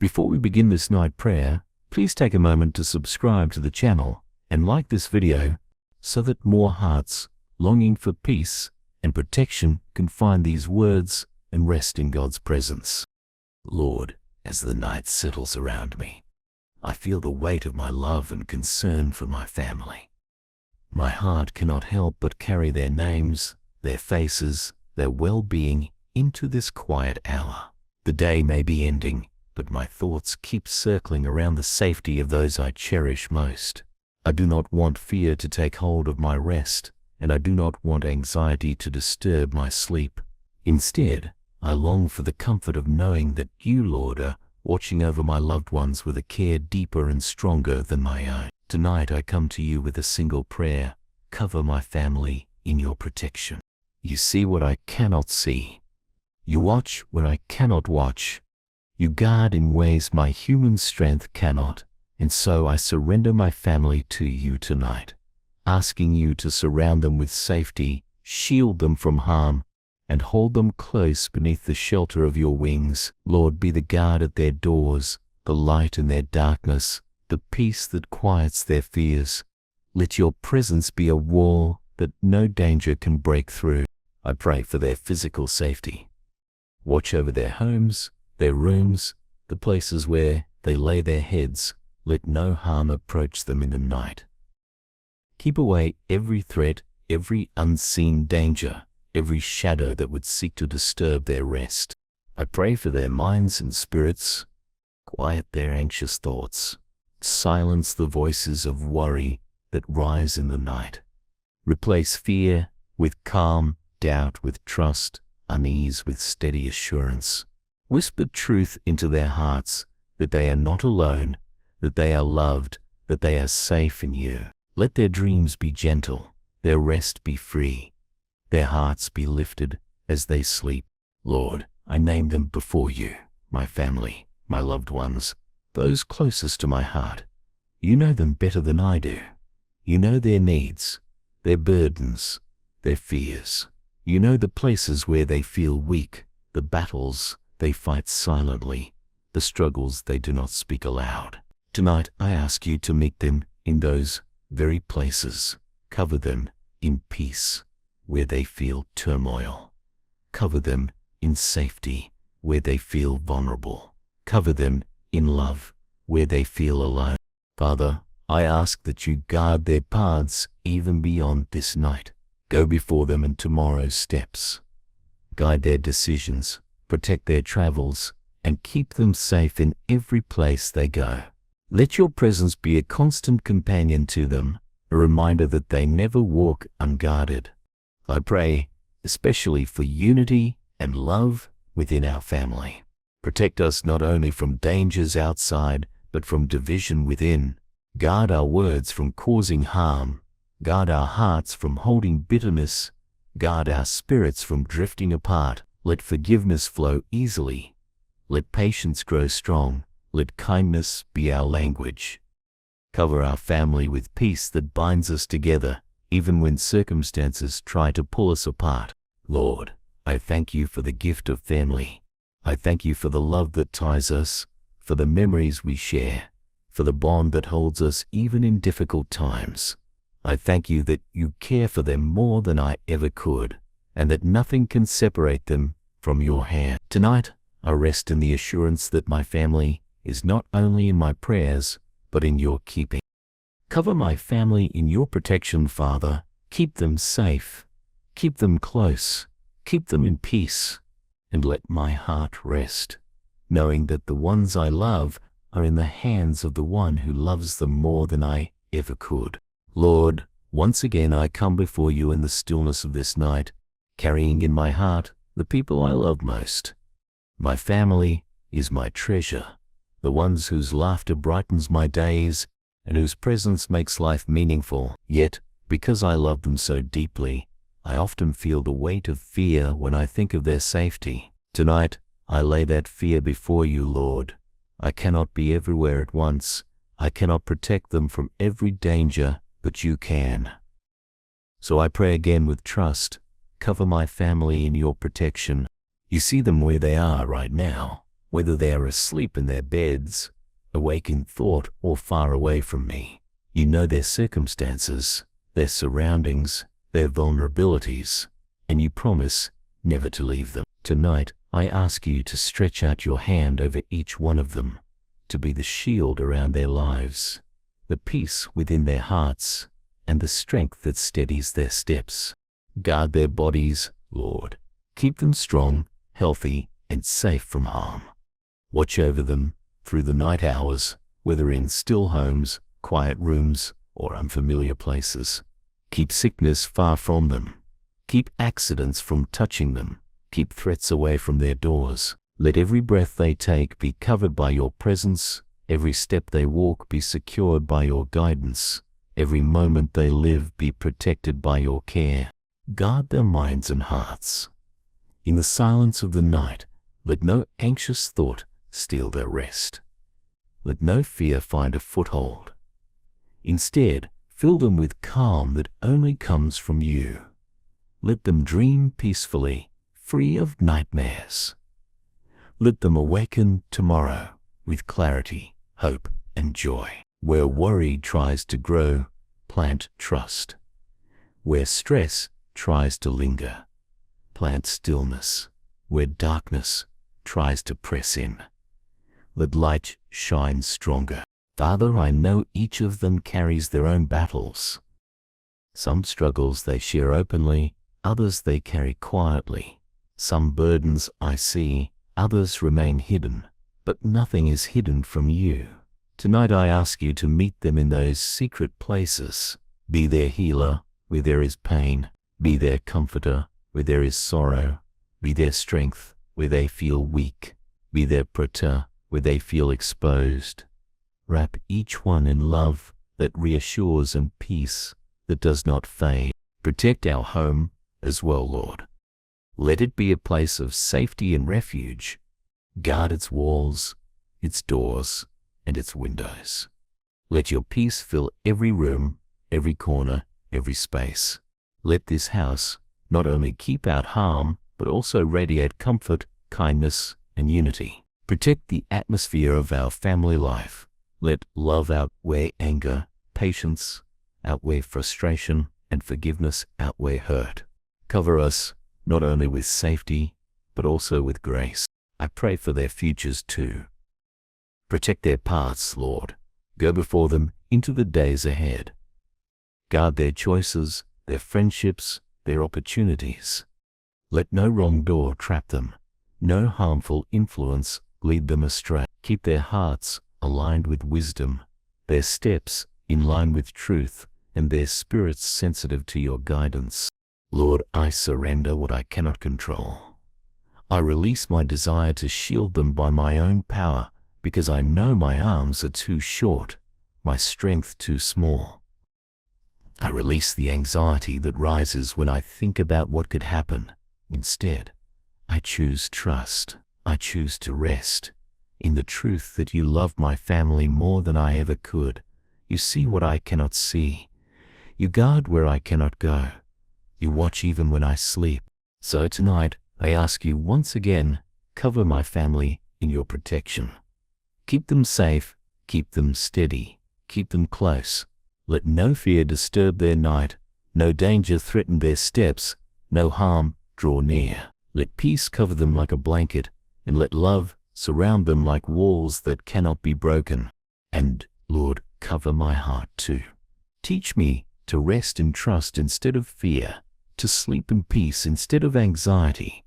Before we begin this night prayer, please take a moment to subscribe to the channel and like this video so that more hearts longing for peace and protection can find these words and rest in God's presence. Lord, as the night settles around me, I feel the weight of my love and concern for my family. My heart cannot help but carry their names, their faces, their well-being into this quiet hour. The day may be ending, but my thoughts keep circling around the safety of those I cherish most. I do not want fear to take hold of my rest, and I do not want anxiety to disturb my sleep. Instead, I long for the comfort of knowing that you, Lord, are watching over my loved ones with a care deeper and stronger than my own. Tonight I come to you with a single prayer: cover my family in your protection. You see what I cannot see. You watch what I cannot watch. You guard in ways my human strength cannot, and so I surrender my family to you tonight, asking you to surround them with safety, shield them from harm, and hold them close beneath the shelter of your wings. Lord, be the guard at their doors, the light in their darkness, the peace that quiets their fears. Let your presence be a wall that no danger can break through. I pray for their physical safety. Watch over their homes, their rooms, the places where they lay their heads. Let no harm approach them in the night. Keep away every threat, every unseen danger, every shadow that would seek to disturb their rest. I pray for their minds and spirits. Quiet their anxious thoughts. Silence the voices of worry that rise in the night. Replace fear with calm, doubt with trust, unease with steady assurance. Whisper truth into their hearts that they are not alone, that they are loved, that they are safe in you. Let their dreams be gentle, their rest be free, their hearts be lifted as they sleep. Lord, I name them before you, my family, my loved ones, those closest to my heart. You know them better than I do. You know their needs, their burdens, their fears. You know the places where they feel weak, the battles they fight silently, the struggles they do not speak aloud. Tonight I ask you to meet them in those very places. Cover them in peace where they feel turmoil. Cover them in safety where they feel vulnerable. Cover them in love where they feel alone. Father, I ask that you guard their paths even beyond this night. Go before them in tomorrow's steps. Guide their decisions, protect their travels, and keep them safe in every place they go. Let your presence be a constant companion to them, a reminder that they never walk unguarded. I pray especially for unity and love within our family. Protect us not only from dangers outside, but from division within. Guard our words from causing harm. Guard our hearts from holding bitterness. Guard our spirits from drifting apart. Let forgiveness flow easily. Let patience grow strong. Let kindness be our language. Cover our family with peace that binds us together, even when circumstances try to pull us apart. Lord, I thank you for the gift of family. I thank you for the love that ties us, for the memories we share, for the bond that holds us even in difficult times. I thank you that you care for them more than I ever could, and that nothing can separate them from your hand. Tonight, I rest in the assurance that my family is not only in my prayers, but in your keeping. Cover my family in your protection, Father. Keep them safe. Keep them close. Keep them in peace. And let my heart rest, knowing that the ones I love are in the hands of the one who loves them more than I ever could. Lord, once again I come before you in the stillness of this night, carrying in my heart the people I love most. My family is my treasure, the ones whose laughter brightens my days and whose presence makes life meaningful. Yet, because I love them so deeply, I often feel the weight of fear when I think of their safety. Tonight, I lay that fear before you, Lord. I cannot be everywhere at once. I cannot protect them from every danger, but you can. So I pray again with trust. Cover my family in your protection. You see them where they are right now. whether they are asleep in their beds, awake in thought, or far away from me. You know their circumstances, their surroundings, their vulnerabilities, and you promise never to leave them. Tonight, I ask you to stretch out your hand over each one of them, to be the shield around their lives, the peace within their hearts, and the strength that steadies their steps. Guard their bodies, Lord. Keep them strong, healthy, and safe from harm. Watch over them through the night hours, whether in still homes, quiet rooms, or unfamiliar places. Keep sickness far from them. Keep accidents from touching them. Keep threats away from their doors. Let every breath they take be covered by your presence, every step they walk be secured by your guidance, every moment they live be protected by your care. Guard their minds and hearts. In the silence of the night, let no anxious thought steal their rest. Let no fear find a foothold. Instead, fill them with calm that only comes from you. Let them dream peacefully, free of nightmares. Let them awaken tomorrow with clarity, hope, and joy. Where worry tries to grow, plant trust. Where stress tries to linger, plant stillness. Where darkness tries to press in, let light shine stronger. Father, I know each of them carries their own battles. Some struggles they share openly, others they carry quietly. Some burdens I see, others remain hidden, but nothing is hidden from you. Tonight I ask you to meet them in those secret places. Be their healer where there is pain. Be their comforter where there is sorrow. Be their strength where they feel weak. Be their protector where they feel exposed. Wrap each one in love that reassures and peace that does not fade. Protect our home as well, Lord. Let it be a place of safety and refuge. Guard its walls, its doors, and its windows. Let your peace fill every room, every corner, every space. Let this house not only keep out harm, but also radiate comfort, kindness, and unity. Protect the atmosphere of our family life. Let love outweigh anger, patience outweigh frustration, and forgiveness outweigh hurt. Cover us not only with safety, but also with grace. I pray for their futures too. Protect their paths, Lord. Go before them into the days ahead. Guard their choices, their friendships, their opportunities. Let no wrong door trap them. No harmful influence lead them astray. Keep their hearts aligned with wisdom, their steps in line with truth, and their spirits sensitive to your guidance. Lord, I surrender what I cannot control. I release my desire to shield them by my own power, because I know my arms are too short, my strength too small. I release the anxiety that rises when I think about what could happen. Instead, I choose trust. I choose to rest in the truth that you love my family more than I ever could. You see what I cannot see. You guard where I cannot go. You watch even when I sleep. So tonight, I ask you once again, cover my family in your protection. Keep them safe, keep them steady, keep them close. Let no fear disturb their night, no danger threaten their steps, no harm draw near. Let peace cover them like a blanket, and let love surround them like walls that cannot be broken. And, Lord, cover my heart too. Teach me to rest in trust instead of fear, to sleep in peace instead of anxiety.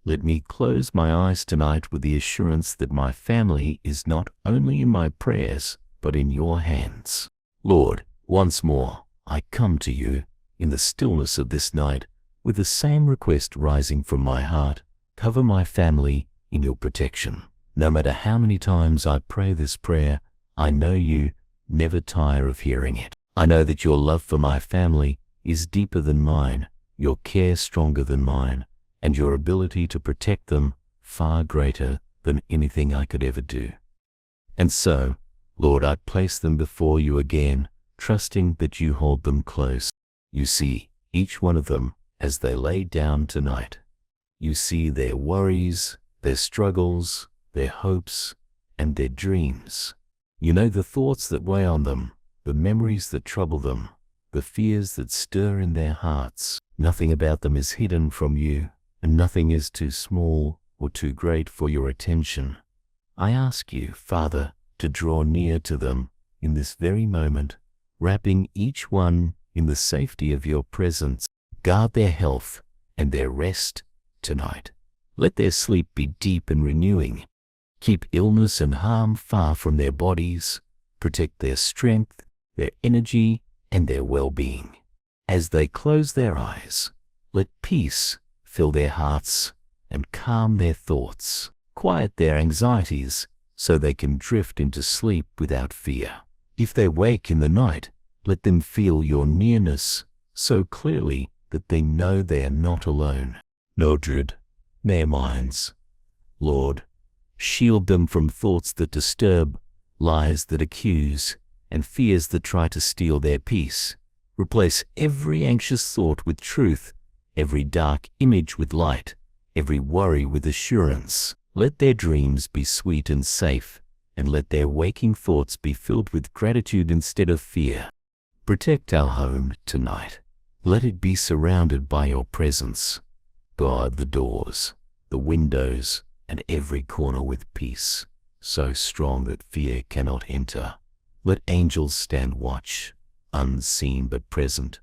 Let me close my eyes tonight with the assurance that my family is not only in my prayers, but in your hands. Lord, once more, I come to you in the stillness of this night with the same request rising from my heart. Cover my family in your protection. No matter how many times I pray this prayer, I know you never tire of hearing it. I know that your love for my family is deeper than mine, your care stronger than mine, and your ability to protect them far greater than anything I could ever do. And so, Lord, I place them before you again, trusting that you hold them close. You see each one of them as they lay down tonight. You see their worries, their struggles, their hopes, and their dreams. You know the thoughts that weigh on them, the memories that trouble them, the fears that stir in their hearts. Nothing about them is hidden from you, and nothing is too small or too great for your attention. I ask you, Father, to draw near to them in this very moment, wrapping each one in the safety of your presence. Guard their health and their rest tonight. Let their sleep be deep and renewing. Keep illness and harm far from their bodies. Protect their strength, their energy, and their well-being. As they close their eyes, let peace fill their hearts and calm their thoughts. Quiet their anxieties so they can drift into sleep without fear. If they wake in the night, let them feel your nearness so clearly that they know they are not alone. Nurture their minds. Lord, shield them from thoughts that disturb, lies that accuse, and fears that try to steal their peace. Replace every anxious thought with truth, every dark image with light, every worry with assurance. Let their dreams be sweet and safe, and let their waking thoughts be filled with gratitude instead of fear. Protect our home tonight. Let it be surrounded by your presence. Guard the doors, the windows, and every corner with peace, so strong that fear cannot enter. Let angels stand watch, unseen but present,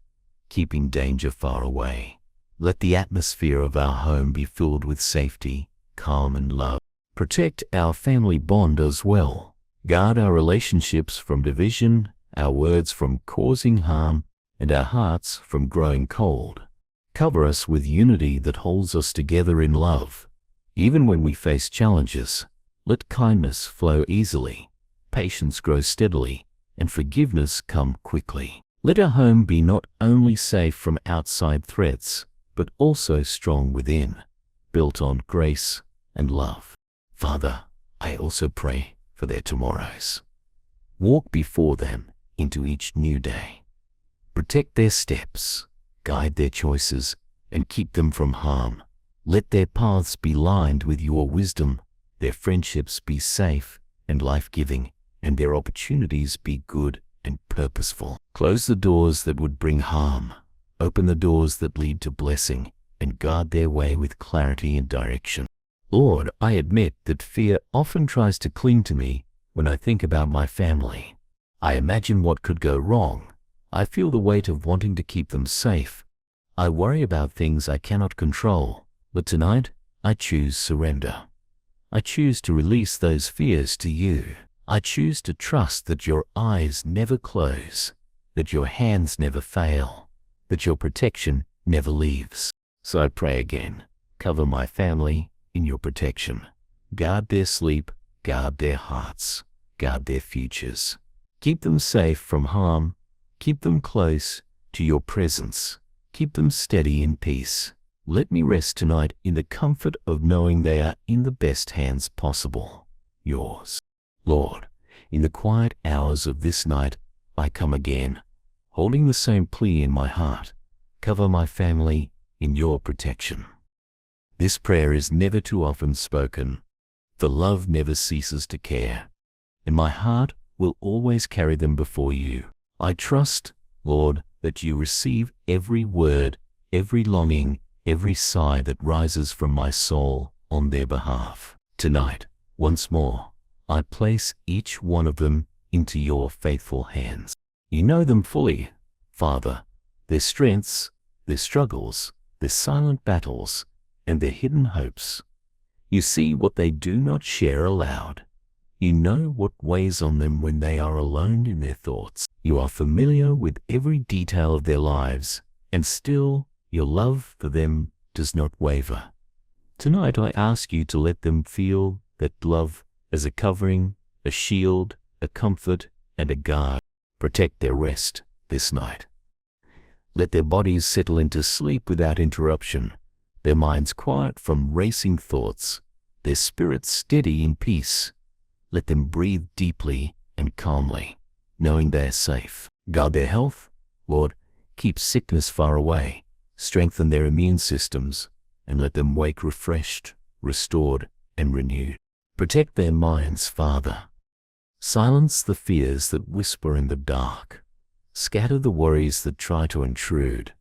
keeping danger far away. Let the atmosphere of our home be filled with safety, calm, and love. Protect our family bond as well. Guard our relationships from division, our words from causing harm, and our hearts from growing cold. Cover us with unity that holds us together in love. Even when we face challenges, let kindness flow easily, patience grow steadily, and forgiveness come quickly. Let our home be not only safe from outside threats, but also strong within, built on grace and love. Father, I also pray for their tomorrows. Walk before them into each new day. Protect their steps, guide their choices, and keep them from harm. Let their paths be lined with your wisdom, their friendships be safe and life-giving, and their opportunities be good and purposeful. Close the doors that would bring harm. Open the doors that lead to blessing, and guard their way with clarity and direction. Lord, I admit that fear often tries to cling to me when I think about my family. I imagine what could go wrong. I feel the weight of wanting to keep them safe. I worry about things I cannot control. But tonight, I choose surrender. I choose to release those fears to you. I choose to trust that your eyes never close, that your hands never fail, that your protection never leaves. So I pray again, cover my family in your protection. Guard their sleep, guard their hearts, guard their futures. Keep them safe from harm, keep them close to your presence, keep them steady in peace. Let me rest tonight in the comfort of knowing they are in the best hands possible, yours. Lord, in the quiet hours of this night, I come again, holding the same plea in my heart. Cover my family in your protection. This prayer is never too often spoken, for love never ceases to care, and my heart will always carry them before you. I trust, Lord, that you receive every word, every longing, every sigh that rises from my soul on their behalf. Tonight, once more, I place each one of them into your faithful hands. You know them fully, Father, their strengths, their struggles, their silent battles, and their hidden hopes. You see what they do not share aloud. You know what weighs on them when they are alone in their thoughts. You are familiar with every detail of their lives, and still your love for them does not waver. Tonight I ask you to let them feel that love as a covering, a shield, a comfort, and a guard. Protect their rest this night. Let their bodies settle into sleep without interruption, their minds quiet from racing thoughts, their spirits steady in peace. Let them breathe deeply and calmly, knowing they are safe. Guard their health, Lord, keep sickness far away. Strengthen their immune systems, and let them wake refreshed, restored, and renewed. Protect their minds, Father. Silence the fears that whisper in the dark. Scatter the worries that try to intrude.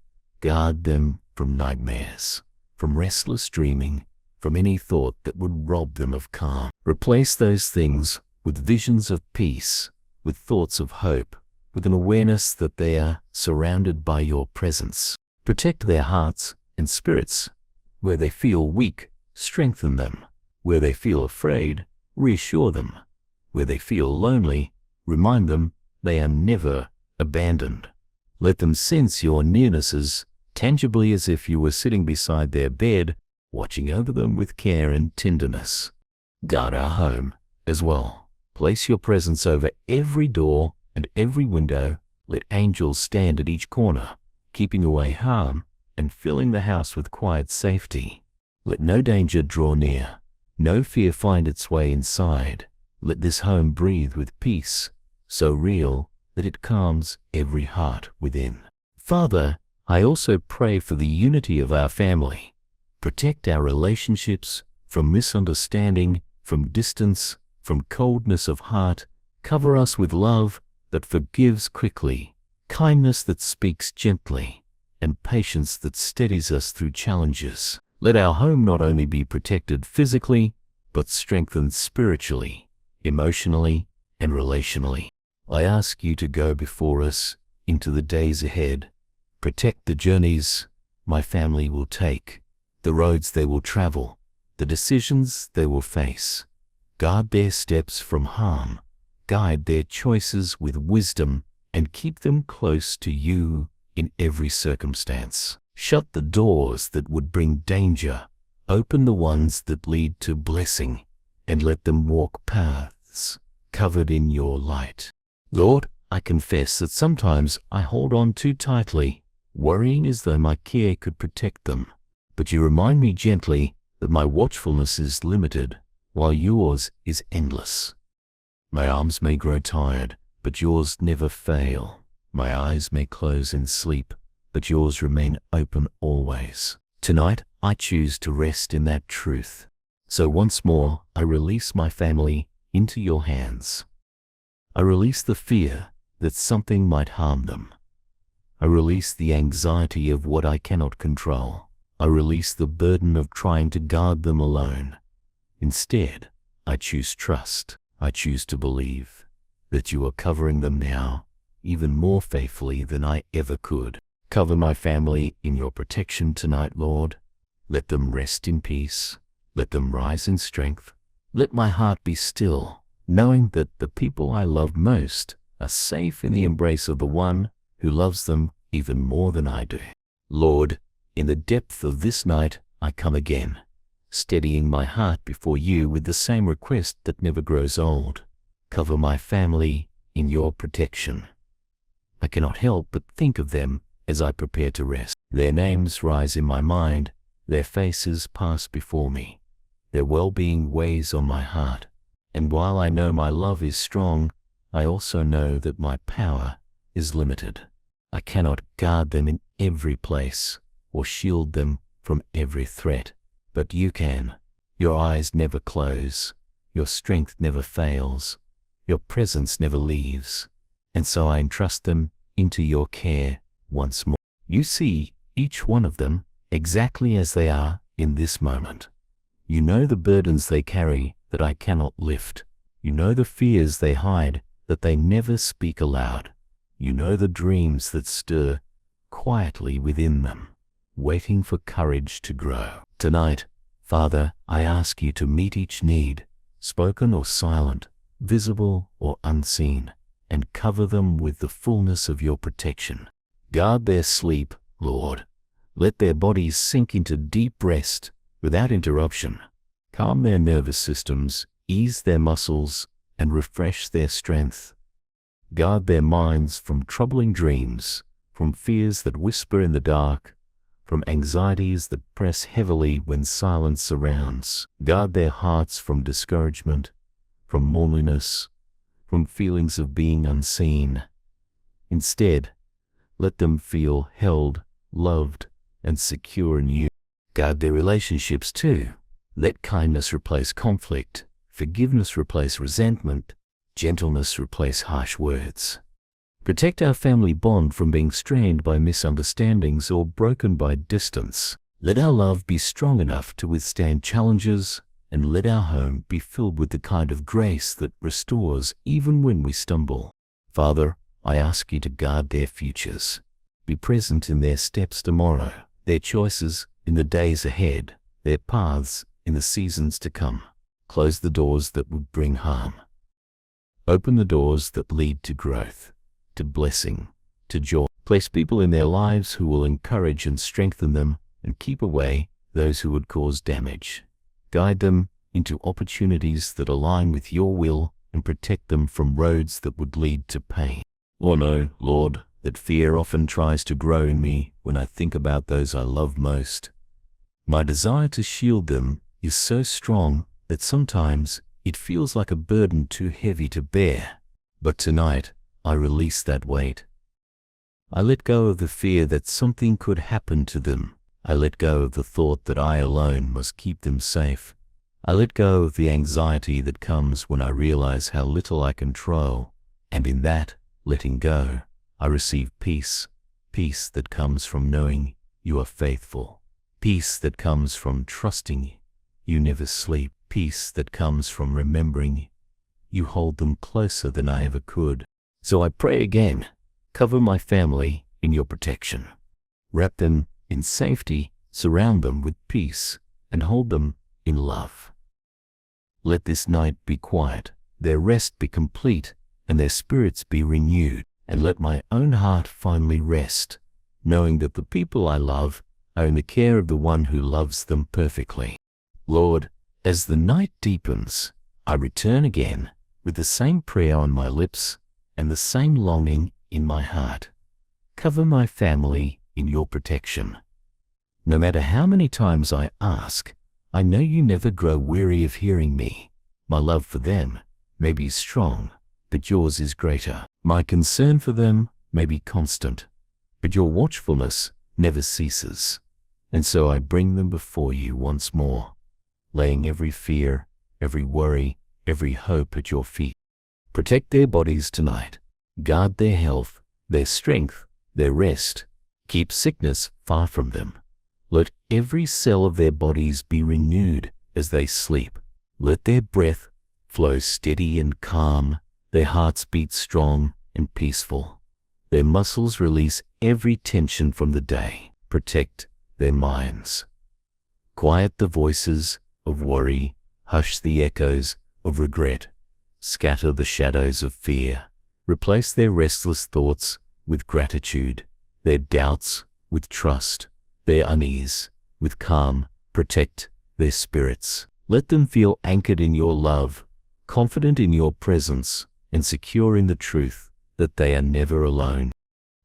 Guard them from nightmares, from restless dreaming, from any thought that would rob them of calm. Replace those things with visions of peace, with thoughts of hope, with an awareness that they are surrounded by your presence. Protect their hearts and spirits. Where they feel weak, strengthen them. Where they feel afraid, reassure them. Where they feel lonely, remind them they are never abandoned. Let them sense your nearnesses tangibly, as if you were sitting beside their bed, watching over them with care and tenderness. Guard our home as well. Place your presence over every door and every window. Let angels stand at each corner, keeping away harm and filling the house with quiet safety. Let no danger draw near, no fear find its way inside. Let this home breathe with peace, so real that it calms every heart within. Father, I also pray for the unity of our family. Protect our relationships from misunderstanding, from distance, from coldness of heart. Cover us with love that forgives quickly, kindness that speaks gently, and patience that steadies us through challenges. Let our home not only be protected physically, but strengthened spiritually, emotionally, and relationally. I ask you to go before us into the days ahead. Protect the journeys my family will take, the roads they will travel, the decisions they will face. Guard their steps from harm, guide their choices with wisdom, and keep them close to you in every circumstance. Shut the doors that would bring danger, open the ones that lead to blessing, and let them walk paths covered in your light. Lord, I confess that sometimes I hold on too tightly, worrying as though my care could protect them. But you remind me gently that my watchfulness is limited, while yours is endless. My arms may grow tired, but yours never fail. My eyes may close in sleep, but yours remain open always. Tonight, I choose to rest in that truth. So once more, I release my family into your hands. I release the fear that something might harm them. I release the anxiety of what I cannot control. I release the burden of trying to guard them alone. Instead, I choose trust. I choose to believe that you are covering them now, even more faithfully than I ever could. Cover my family in your protection tonight, Lord. Let them rest in peace. Let them rise in strength. Let my heart be still, knowing that the people I love most are safe in the embrace of the one who loves them even more than I do. Lord, in the depth of this night, I come again, steadying my heart before you with the same request that never grows old. Cover my family in your protection. I cannot help but think of them as I prepare to rest. Their names rise in my mind, their faces pass before me. Their well-being weighs on my heart, and while I know my love is strong, I also know that my power is limited. I cannot guard them in every place or shield them from every threat, but you can. Your eyes never close, your strength never fails, your presence never leaves, and so I entrust them into your care once more. You see each one of them exactly as they are in this moment. You know the burdens they carry that I cannot lift. You know the fears they hide that they never speak aloud. You know the dreams that stir quietly within them, waiting for courage to grow. Tonight, Father, I ask you to meet each need, spoken or silent, visible or unseen, and cover them with the fullness of your protection. Guard their sleep, Lord. Let their bodies sink into deep rest without interruption. Calm their nervous systems, ease their muscles, and refresh their strength. Guard their minds from troubling dreams, from fears that whisper in the dark, from anxieties that press heavily when silence surrounds. Guard their hearts from discouragement, from loneliness, from feelings of being unseen. Instead, let them feel held, loved, and secure in you. Guard their relationships too. Let kindness replace conflict, Forgiveness replace resentment. Gentleness replace harsh words. Protect our family bond from being strained by misunderstandings or broken by distance. Let our love be strong enough to withstand challenges, and let our home be filled with the kind of grace that restores even when we stumble. Father, I ask you to guard their futures. Be present in their steps tomorrow, their choices in the days ahead, their paths in the seasons to come. Close the doors that would bring harm. Open the doors that lead to growth, to blessing, to joy. Place people in their lives who will encourage and strengthen them, and keep away those who would cause damage. Guide them into opportunities that align with your will, and protect them from roads that would lead to pain. Oh no, Lord, that fear often tries to grow in me when I think about those I love most. My desire to shield them is so strong that sometimes it feels like a burden too heavy to bear. But tonight, I release that weight. I let go of the fear that something could happen to them. I let go of the thought that I alone must keep them safe. I let go of the anxiety that comes when I realize how little I control. And in that letting go, I receive peace. Peace that comes from knowing you are faithful. Peace that comes from trusting you never sleep. Peace that comes from remembering you hold them closer than I ever could. So I pray again, cover my family in your protection. Wrap them in safety, surround them with peace, and hold them in love. Let this night be quiet, their rest be complete, and their spirits be renewed. And let my own heart finally rest, knowing that the people I love are in the care of the one who loves them perfectly. Lord, as the night deepens, I return again with the same prayer on my lips and the same longing in my heart. Cover my family in your protection. No matter how many times I ask, I know you never grow weary of hearing me. My love for them may be strong, but yours is greater. My concern for them may be constant, but your watchfulness never ceases. And so I bring them before you once more, laying every fear, every worry, every hope at your feet. Protect their bodies tonight. Guard their health, their strength, their rest. Keep sickness far from them. Let every cell of their bodies be renewed as they sleep. Let their breath flow steady and calm, their hearts beat strong and peaceful. Their muscles release every tension from the day. Protect their minds. Quiet the voices of worry, hush the echoes of regret, scatter the shadows of fear. Replace their restless thoughts with gratitude, their doubts with trust, their unease with calm. Protect their spirits. Let them feel anchored in your love, confident in your presence, and secure in the truth that they are never alone.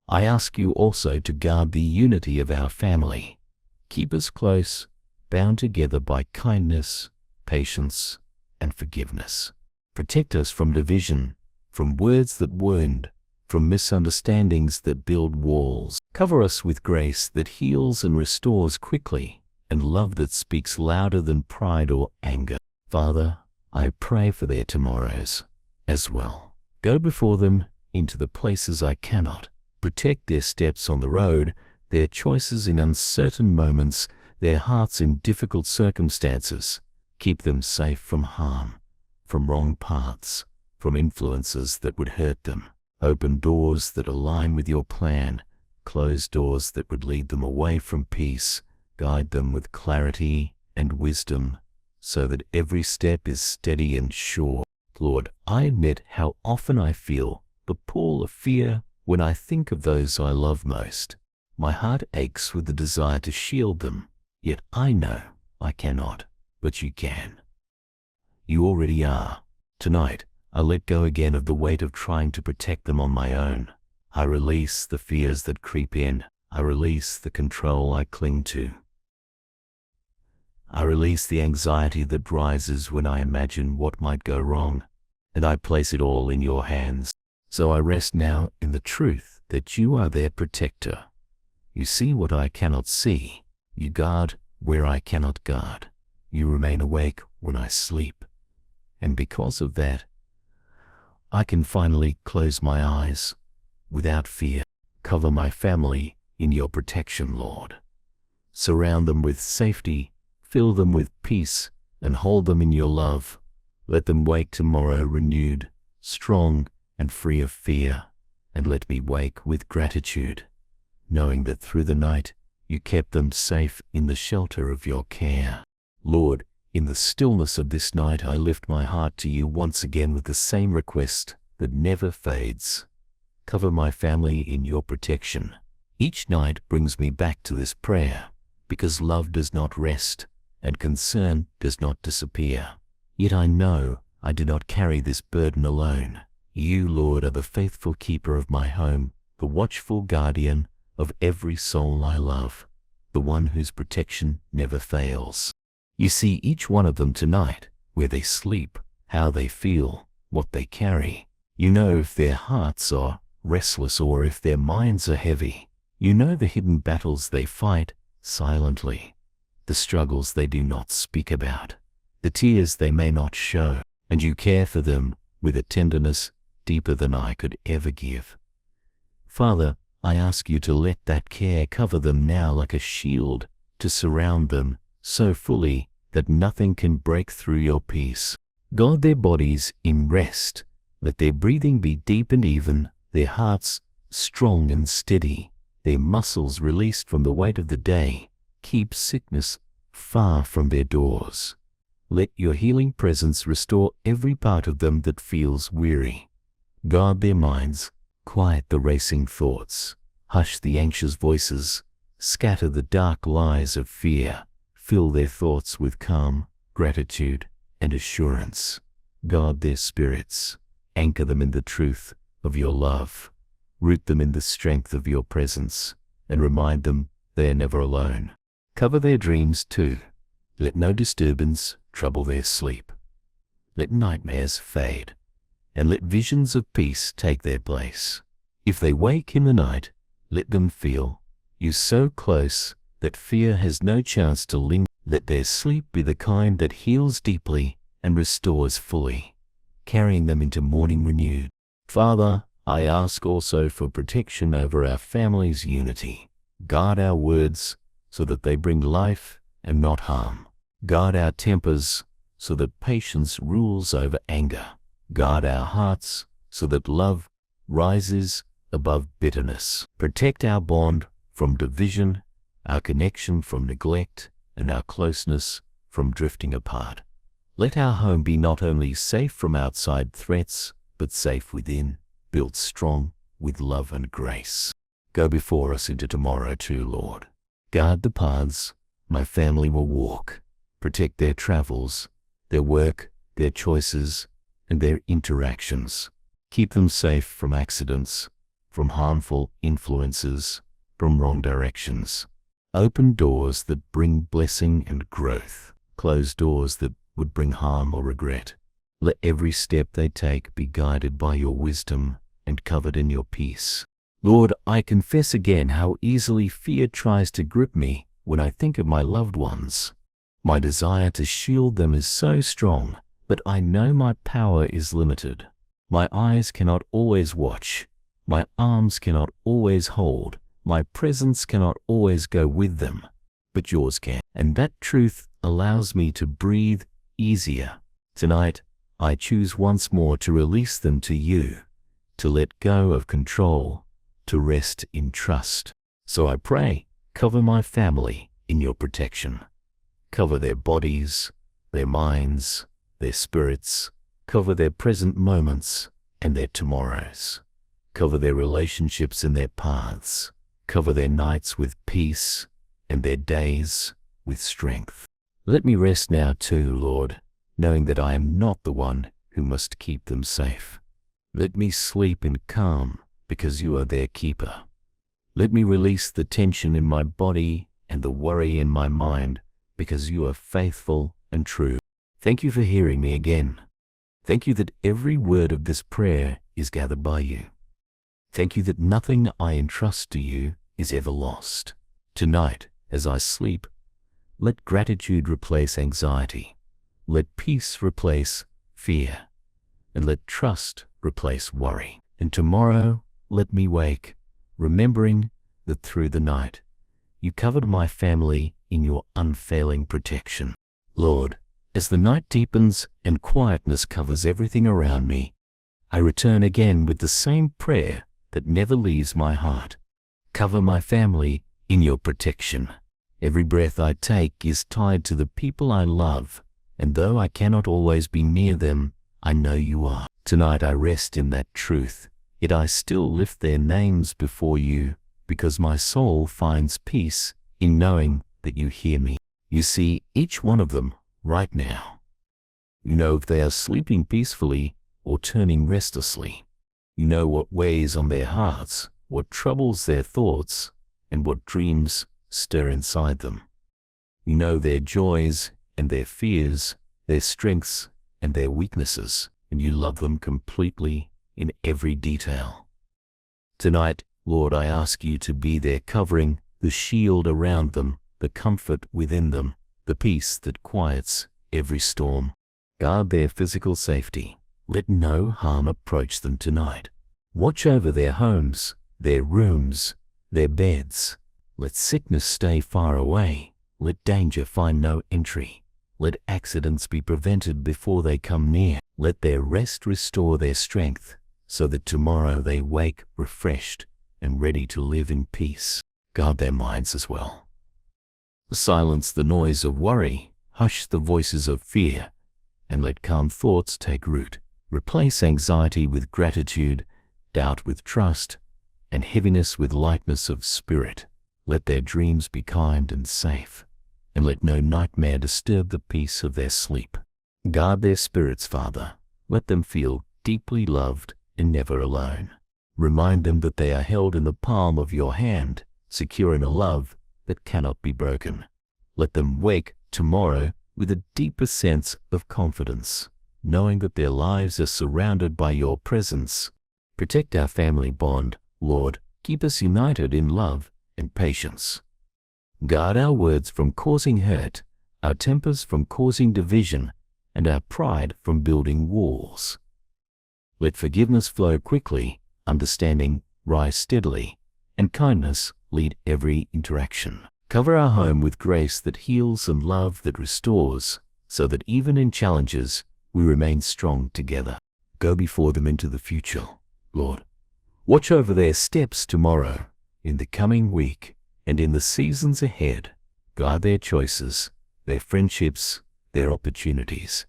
I ask you also to guard the unity of our family. Keep us close, bound together by kindness, patience, and forgiveness. Protect us from division, from words that wound, from misunderstandings that build walls. Cover us with grace that heals and restores quickly, and love that speaks louder than pride or anger. Father, I pray for their tomorrows as well. Go before them into the places I cannot. Protect their steps on the road, their choices in uncertain moments, their hearts in difficult circumstances. Keep them safe from harm, from wrong paths, from influences that would hurt them. Open doors that align with your plan. Close doors that would lead them away from peace. Guide them with clarity and wisdom, so that every step is steady and sure. Lord, I admit how often I feel the pull of fear when I think of those I love most. My heart aches with the desire to shield them, yet I know I cannot, but you can. You already are. Tonight, I let go again of the weight of trying to protect them on my own. I release the fears that creep in. I release the control I cling to. I release the anxiety that rises when I imagine what might go wrong, and I place it all in your hands. So I rest now in the truth that you are their protector. You see what I cannot see. You guard where I cannot guard. You remain awake when I sleep, And because of that, I can finally close my eyes without fear. Cover my family in your protection, Lord. Surround them with safety, fill them with peace, and hold them in your love. Let them wake tomorrow renewed, strong, and free of fear. And let me wake with gratitude, knowing that through the night you kept them safe in the shelter of your care. Lord, in the stillness of this night I lift my heart to you once again with the same request that never fades. Cover my family in your protection. Each night brings me back to this prayer, because love does not rest and concern does not disappear. Yet I know I do not carry this burden alone. You, Lord, are the faithful keeper of my home, the watchful guardian of every soul I love, the one whose protection never fails. You see each one of them tonight, where they sleep, how they feel, what they carry. You know if their hearts are restless or if their minds are heavy. You know the hidden battles they fight silently, the struggles they do not speak about, the tears they may not show, and you care for them with a tenderness deeper than I could ever give. Father, I ask you to let that care cover them now like a shield, to surround them so fully that nothing can break through your peace. Guard their bodies in rest. Let their breathing be deep and even, their hearts strong and steady, their muscles released from the weight of the day. Keep sickness far from their doors. Let your healing presence restore every part of them that feels weary. Guard their minds, quiet the racing thoughts, hush the anxious voices, scatter the dark lies of fear, fill their thoughts with calm, gratitude, and assurance. Guard their spirits, anchor them in the truth of your love, root them in the strength of your presence, and remind them they are never alone. Cover their dreams too. Let no disturbance trouble their sleep. Let nightmares fade, and let visions of peace take their place. If they wake in the night, let them feel you so close that fear has no chance to linger. Let their sleep be the kind that heals deeply and restores fully, carrying them into morning renewed. Father, I ask also for protection over our family's unity. Guard our words so that they bring life and not harm. Guard our tempers so that patience rules over anger. Guard our hearts so that love rises above bitterness. Protect our bond from division, our connection from neglect, and our closeness from drifting apart. Let our home be not only safe from outside threats, but safe within, built strong with love and grace. Go before us into tomorrow too, Lord. Guard the paths my family will walk. Protect their travels, their work, their choices, and their interactions. Keep them safe from accidents, from harmful influences, from wrong directions. Open doors that bring blessing and growth. Close doors that would bring harm or regret. Let every step they take be guided by your wisdom and covered in your peace. Lord, I confess again how easily fear tries to grip me when I think of my loved ones. My desire to shield them is so strong, but I know my power is limited. My eyes cannot always watch. My arms cannot always hold. My presence cannot always go with them, but yours can. And that truth allows me to breathe easier. Tonight, I choose once more to release them to you, to let go of control, to rest in trust. So I pray, cover my family in your protection. Cover their bodies, their minds, their spirits. Cover their present moments and their tomorrows. Cover their relationships and their paths. Cover their nights with peace and their days with strength. Let me rest now too, Lord, knowing that I am not the one who must keep them safe. Let me sleep in calm because you are their keeper. Let me release the tension in my body and the worry in my mind because you are faithful and true. Thank you for hearing me again. Thank you that every word of this prayer is gathered by you. Thank you that nothing I entrust to you is ever lost. Tonight, as I sleep, let gratitude replace anxiety. Let peace replace fear, and let trust replace worry. And tomorrow let me wake, remembering that through the night you covered my family in your unfailing protection. Lord, as the night deepens and quietness covers everything around me, I return again with the same prayer that never leaves my heart. Cover my family in your protection. Every breath I take is tied to the people I love, and though I cannot always be near them, I know you are. Tonight I rest in that truth, yet I still lift their names before you, because my soul finds peace in knowing that you hear me. You see each one of them right now. You know if they are sleeping peacefully or turning restlessly. You know what weighs on their hearts, what troubles their thoughts, and what dreams stir inside them. You know their joys and their fears, their strengths and their weaknesses, and you love them completely in every detail. Tonight, Lord, I ask you to be their covering, the shield around them, the comfort within them, the peace that quiets every storm. Guard their physical safety. Let no harm approach them tonight. Watch over their homes, their rooms, their beds. Let sickness stay far away. Let danger find no entry. Let accidents be prevented before they come near. Let their rest restore their strength, so that tomorrow they wake refreshed and ready to live in peace. Guard their minds as well. Silence the noise of worry, hush the voices of fear, and let calm thoughts take root. Replace anxiety with gratitude, doubt with trust, and heaviness with lightness of spirit. Let their dreams be kind and safe, and let no nightmare disturb the peace of their sleep. Guard their spirits, Father. Let them feel deeply loved and never alone. Remind them that they are held in the palm of your hand, secure in a love that cannot be broken. Let them wake tomorrow with a deeper sense of confidence, knowing that their lives are surrounded by your presence. Protect our family bond, Lord. Keep us united in love and patience. Guard our words from causing hurt, our tempers from causing division, and our pride from building walls. Let forgiveness flow quickly, understanding rise steadily, and kindness lead every interaction. Cover our home with grace that heals and love that restores, so that even in challenges, we remain strong together. Go before them into the future, Lord. Watch over their steps tomorrow, in the coming week, and in the seasons ahead. Guide their choices, their friendships, their opportunities.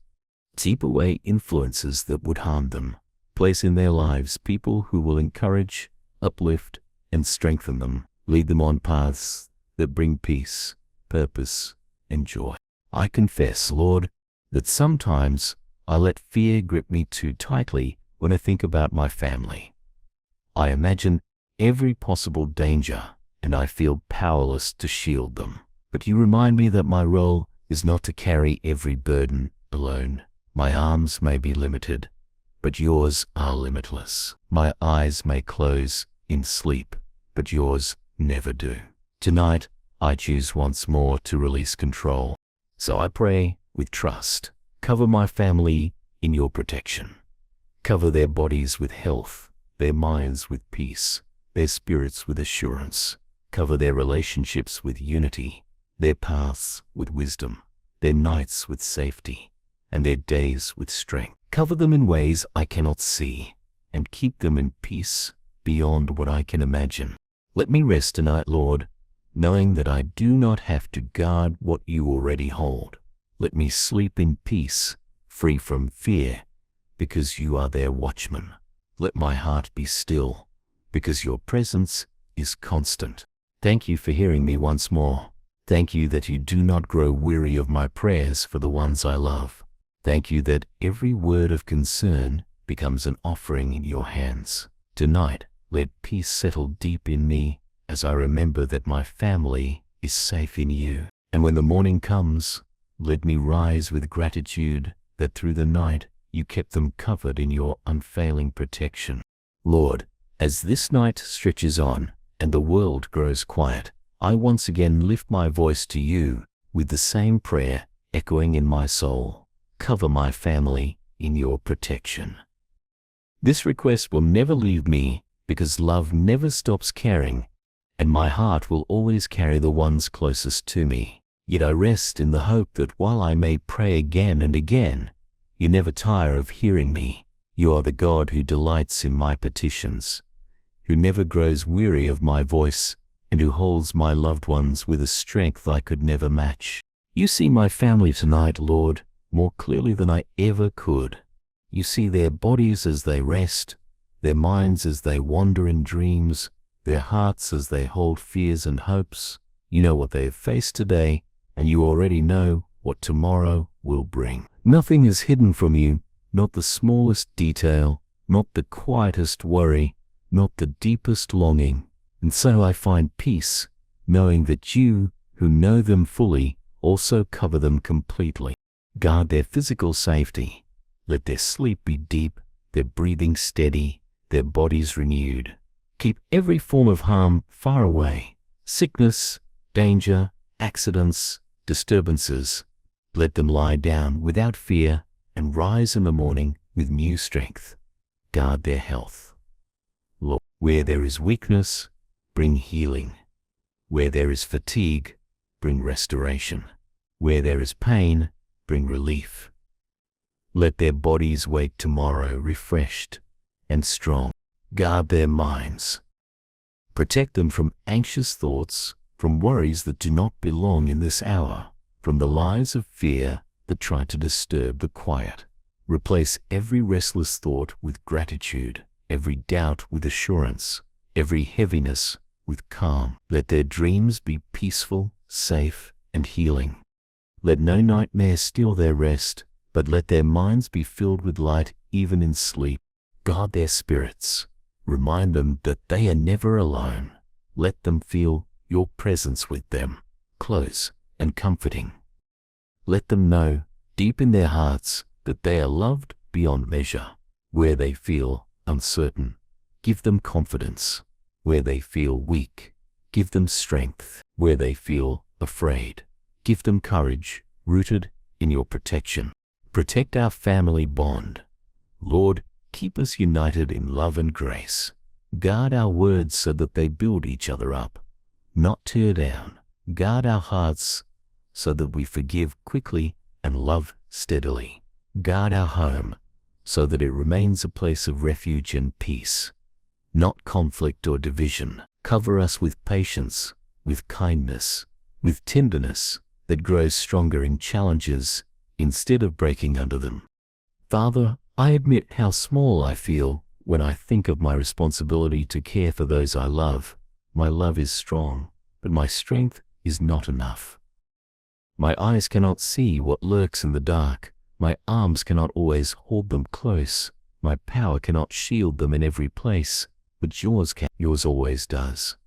Keep away influences that would harm them. Place in their lives people who will encourage, uplift, and strengthen them. Lead them on paths that bring peace, purpose, and joy. I confess, Lord, that sometimes I let fear grip me too tightly when I think about my family. I imagine every possible danger, and I feel powerless to shield them. But you remind me that my role is not to carry every burden alone. My arms may be limited, but yours are limitless. My eyes may close in sleep, but yours never do. Tonight, I choose once more to release control. So I pray with trust. Cover my family in your protection. Cover their bodies with health, their minds with peace, their spirits with assurance. Cover their relationships with unity, their paths with wisdom, their nights with safety, and their days with strength. Cover them in ways I cannot see, and keep them in peace beyond what I can imagine. Let me rest tonight, Lord, knowing that I do not have to guard what you already hold. Let me sleep in peace, free from fear, because you are their watchman. Let my heart be still, because your presence is constant. Thank you for hearing me once more. Thank you that you do not grow weary of my prayers for the ones I love. Thank you that every word of concern becomes an offering in your hands. Tonight, let peace settle deep in me as I remember that my family is safe in you. And when the morning comes, let me rise with gratitude that through the night you kept them covered in your unfailing protection. Lord, as this night stretches on and the world grows quiet, I once again lift my voice to you with the same prayer echoing in my soul. Cover my family in your protection. This request will never leave me because love never stops caring, and my heart will always carry the ones closest to me. Yet I rest in the hope that while I may pray again and again, you never tire of hearing me. You are the God who delights in my petitions, who never grows weary of my voice, and who holds my loved ones with a strength I could never match. You see my family tonight, Lord, more clearly than I ever could. You see their bodies as they rest, their minds as they wander in dreams, their hearts as they hold fears and hopes. You know what they have faced today, and you already know what tomorrow will bring. Nothing is hidden from you, not the smallest detail, not the quietest worry, not the deepest longing. And so I find peace, knowing that you, who know them fully, also cover them completely. Guard their physical safety. Let their sleep be deep, their breathing steady, their bodies renewed. Keep every form of harm far away. Sickness, danger, accidents, disturbances. Let them lie down without fear and rise in the morning with new strength. Guard their health. Lord, where there is weakness, bring healing. Where there is fatigue, bring restoration. Where there is pain, bring relief. Let their bodies wake tomorrow refreshed and strong. Guard their minds. Protect them from anxious thoughts, from worries that do not belong in this hour, from the lies of fear that try to disturb the quiet. Replace every restless thought with gratitude, every doubt with assurance, every heaviness with calm. Let their dreams be peaceful, safe, and healing. Let no nightmare steal their rest, but let their minds be filled with light even in sleep. Guard their spirits. Remind them that they are never alone. Let them feel your presence with them, close and comforting. Let them know, deep in their hearts, that they are loved beyond measure. Where they feel uncertain, give them confidence. Where they feel weak, give them strength. Where they feel afraid, give them courage, rooted in your protection. Protect our family bond. Lord, keep us united in love and grace. Guard our words so that they build each other up, not tear down. Guard our hearts so that we forgive quickly and love steadily. Guard our home so that it remains a place of refuge and peace, not conflict or division. Cover us with patience, with kindness, with tenderness that grows stronger in challenges instead of breaking under them. Father, I admit how small I feel when I think of my responsibility to care for those I love. My love is strong, but my strength is not enough. My eyes cannot see what lurks in the dark. My arms cannot always hold them close. My power cannot shield them in every place, but yours can. Yours always does.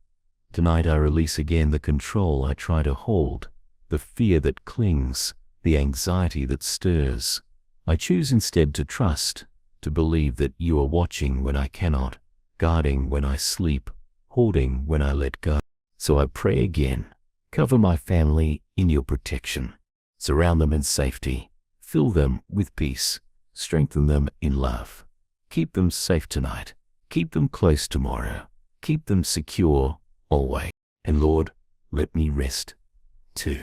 Tonight I release again the control I try to hold, the fear that clings, the anxiety that stirs. I choose instead to trust, to believe that you are watching when I cannot, guarding when I sleep, holding when I let go. So I pray again. Cover my family in your protection. Surround them in safety. Fill them with peace. Strengthen them in love. Keep them safe tonight. Keep them close tomorrow. Keep them secure always. And Lord, let me rest too.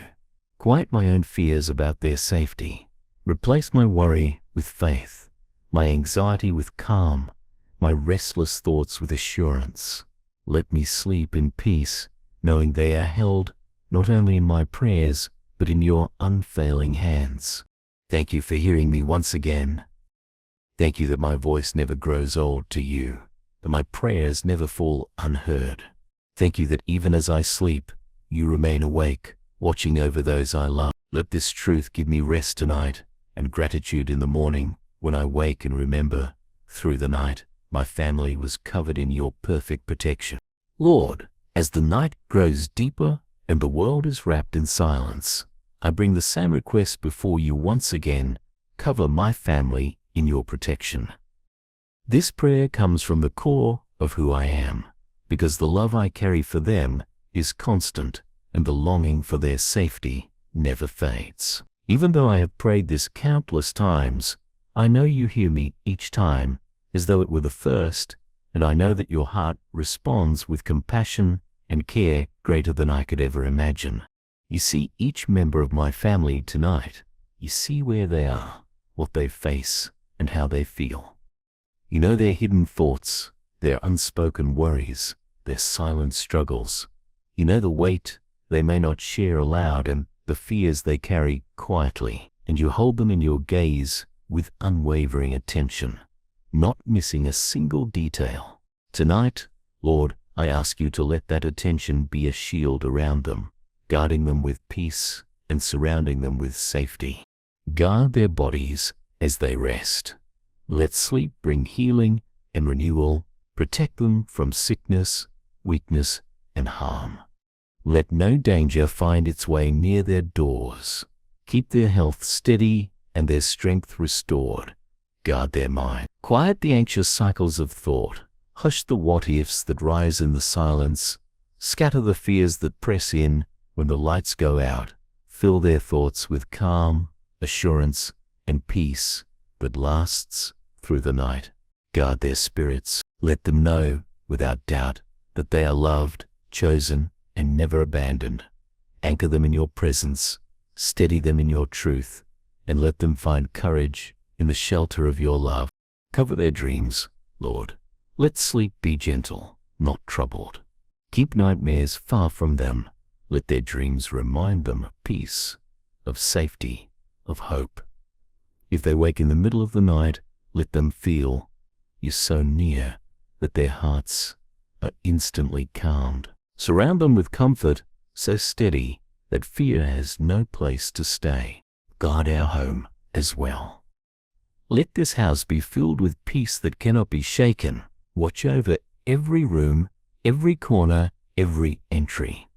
Quiet my own fears about their safety. Replace my worry with faith, my anxiety with calm, my restless thoughts with assurance. Let me sleep in peace, knowing they are held not only in my prayers, but in your unfailing hands. Thank you for hearing me once again. Thank you that my voice never grows old to you, that my prayers never fall unheard. Thank you that even as I sleep, you remain awake, watching over those I love. Let this truth give me rest tonight and gratitude in the morning when I wake and remember, through the night, my family was covered in your perfect protection. Lord, as the night grows deeper and the world is wrapped in silence, I bring the same request before you once again. Cover my family in your protection. This prayer comes from the core of who I am, because the love I carry for them is constant and the longing for their safety never fades. Even though I have prayed this countless times, I know you hear me each time as though it were the first, and I know that your heart responds with compassion and care greater than I could ever imagine. You see each member of my family tonight. You see where they are, what they face, and how they feel. You know their hidden thoughts, their unspoken worries, their silent struggles. You know the weight they may not share aloud and the fears they carry quietly, and you hold them in your gaze with unwavering attention, not missing a single detail. Tonight, Lord, I ask you to let that attention be a shield around them, guarding them with peace and surrounding them with safety. Guard their bodies as they rest. Let sleep bring healing and renewal. Protect them from sickness, weakness, and harm. Let no danger find its way near their doors. Keep their health steady and their strength restored. Guard their mind. Quiet the anxious cycles of thought. Hush the what-ifs that rise in the silence. Scatter the fears that press in when the lights go out. Fill their thoughts with calm, assurance, and peace that lasts through the night. Guard their spirits. Let them know, without doubt, that they are loved, chosen, and never abandoned. Anchor them in your presence, steady them in your truth, and let them find courage in the shelter of your love. Cover their dreams, Lord. Let sleep be gentle, not troubled. Keep nightmares far from them. Let their dreams remind them of peace, of safety, of hope. If they wake in the middle of the night, let them feel you're so near that their hearts are instantly calmed. Surround them with comfort so steady that fear has no place to stay. Guard our home as well. Let this house be filled with peace that cannot be shaken. Watch over every room, every corner, every entry.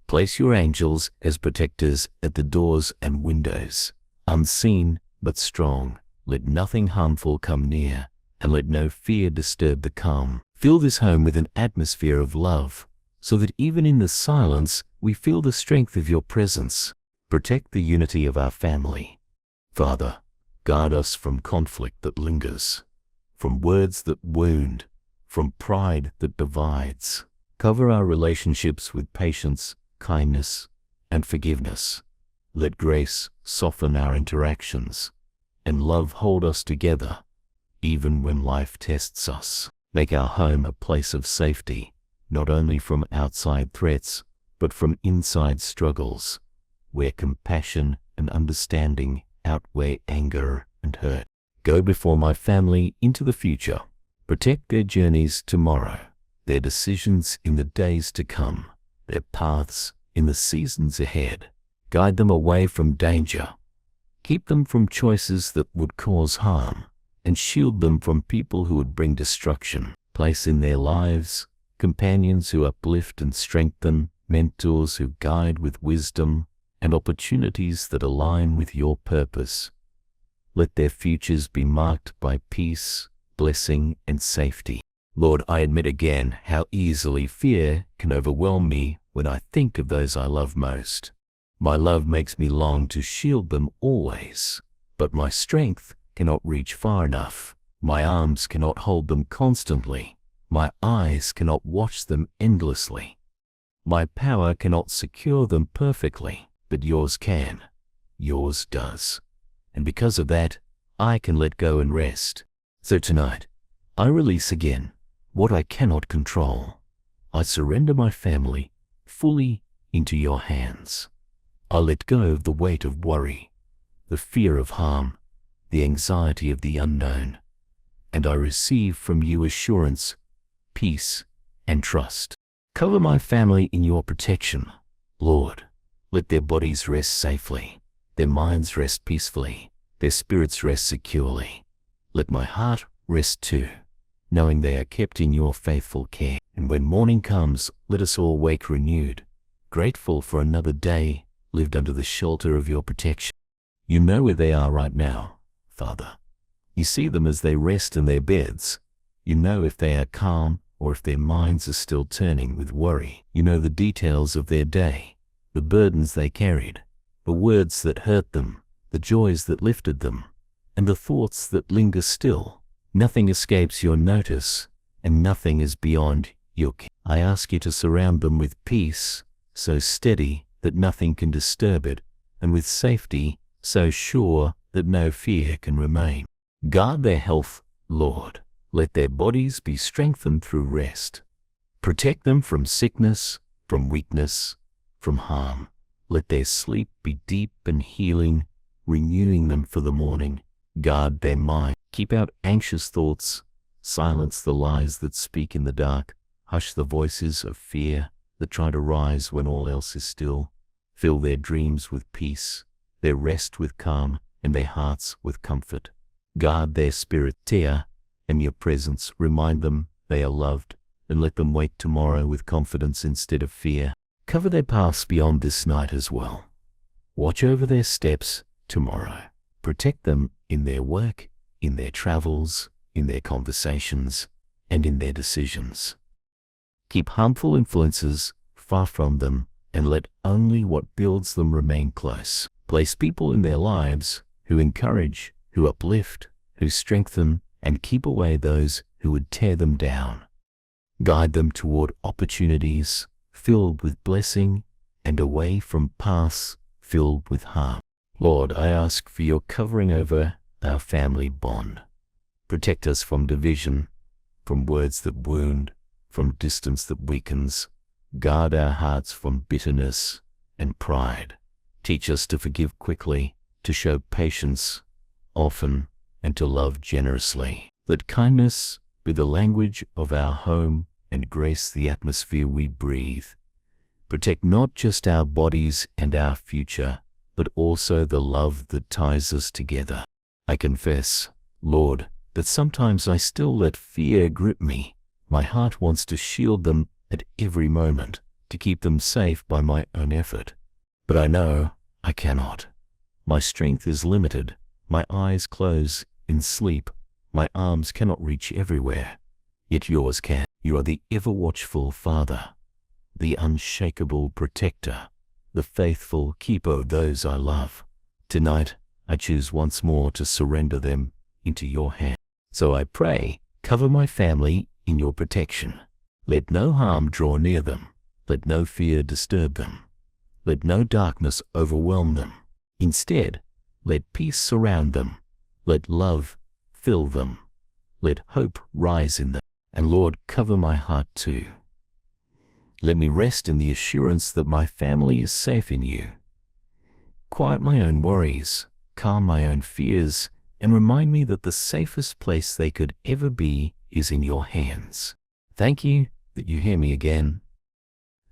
Place your angels as protectors at the doors and windows. Unseen but strong, let nothing harmful come near, and let no fear disturb the calm. Fill this home with an atmosphere of love, so that even in the silence we feel the strength of your presence. Protect the unity of our family. Father, guard us from conflict that lingers, from words that wound, from pride that divides. Cover our relationships with patience, kindness, and forgiveness. Let grace soften our interactions, and love hold us together, even when life tests us. Make our home a place of safety, not only from outside threats, but from inside struggles, where compassion and understanding outweigh anger and hurt. Go before my family into the future. Protect their journeys tomorrow, their decisions in the days to come, their paths in the seasons ahead. Guide them away from danger. Keep them from choices that would cause harm, and shield them from people who would bring destruction. Place in their lives companions who uplift and strengthen, mentors who guide with wisdom, and opportunities that align with your purpose. Let their futures be marked by peace, blessing, and safety. Lord, I admit again how easily fear can overwhelm me when I think of those I love most. My love makes me long to shield them always, but my strength cannot reach far enough. My arms cannot hold them constantly. My eyes cannot watch them endlessly. My power cannot secure them perfectly, but yours can. Yours does. And because of that, I can let go and rest. So tonight, I release again what I cannot control. I surrender my family fully into your hands. I let go of the weight of worry, the fear of harm, the anxiety of the unknown, and I receive from you assurance, peace, and trust. Cover my family in your protection, Lord. Let their bodies rest safely, their minds rest peacefully, their spirits rest securely. Let my heart rest too, knowing they are kept in your faithful care. And when morning comes, let us all wake renewed, grateful for another day lived under the shelter of your protection. You know where they are right now, Father. You see them as they rest in their beds. You know if they are calm or if their minds are still turning with worry. You know the details of their day, the burdens they carried, the words that hurt them, the joys that lifted them, and the thoughts that linger still. Nothing escapes your notice, and nothing is beyond your care. I ask you to surround them with peace, so steady that nothing can disturb it, and with safety, so sure that no fear can remain. Guard their health, Lord. Let their bodies be strengthened through rest. Protect them from sickness, from weakness, from harm. Let their sleep be deep and healing, renewing them for the morning. Guard their mind. Keep out anxious thoughts. Silence the lies that speak in the dark. Hush the voices of fear that try to rise when all else is still. Fill their dreams with peace, their rest with calm, and their hearts with comfort. Guard their spirit, dear, and your presence. Remind them they are loved, and let them wake tomorrow with confidence instead of fear. Cover their paths beyond this night as well. Watch over their steps tomorrow. Protect them in their work, in their travels, in their conversations, and in their decisions. Keep harmful influences far from them, and let only what builds them remain close. Place people in their lives who encourage, who uplift, who strengthen, and keep away those who would tear them down. Guide them toward opportunities filled with blessing and away from paths filled with harm. Lord, I ask for your covering over our family bond. Protect us from division, from words that wound, from distance that weakens. Guard our hearts from bitterness and pride. Teach us to forgive quickly, to show patience often, and to love generously. Let kindness be the language of our home and grace the atmosphere we breathe. Protect not just our bodies and our future, but also the love that ties us together. I confess, Lord, that sometimes I still let fear grip me. My heart wants to shield them at every moment, to keep them safe by my own effort. But I know I cannot. My strength is limited. My eyes close in sleep. My arms cannot reach everywhere. Yet yours can. You are the ever-watchful Father, the unshakable protector, the faithful keeper of those I love. Tonight, I choose once more to surrender them into your hand. So I pray, cover my family in your protection. Let no harm draw near them. Let no fear disturb them. Let no darkness overwhelm them. Instead, let peace surround them. Let love fill them. Let hope rise in them. And Lord, cover my heart too. Let me rest in the assurance that my family is safe in you. Quiet my own worries, calm my own fears, and remind me that the safest place they could ever be is in your hands. Thank you that you hear me again.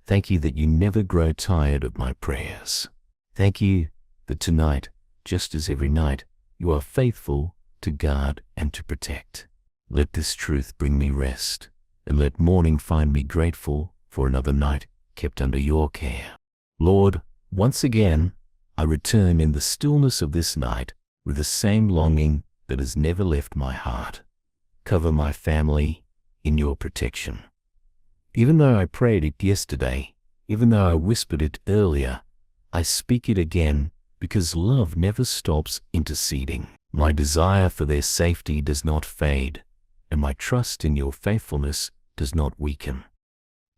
Thank you that you never grow tired of my prayers. Thank you that tonight, just as every night, you are faithful to guard and to protect. Let this truth bring me rest, and let morning find me grateful for another night kept under your care. Lord, once again, I return in the stillness of this night with the same longing that has never left my heart. Cover my family in your protection. Even though I prayed it yesterday, even though I whispered it earlier, I speak it again because love never stops interceding. My desire for their safety does not fade, and my trust in your faithfulness does not weaken.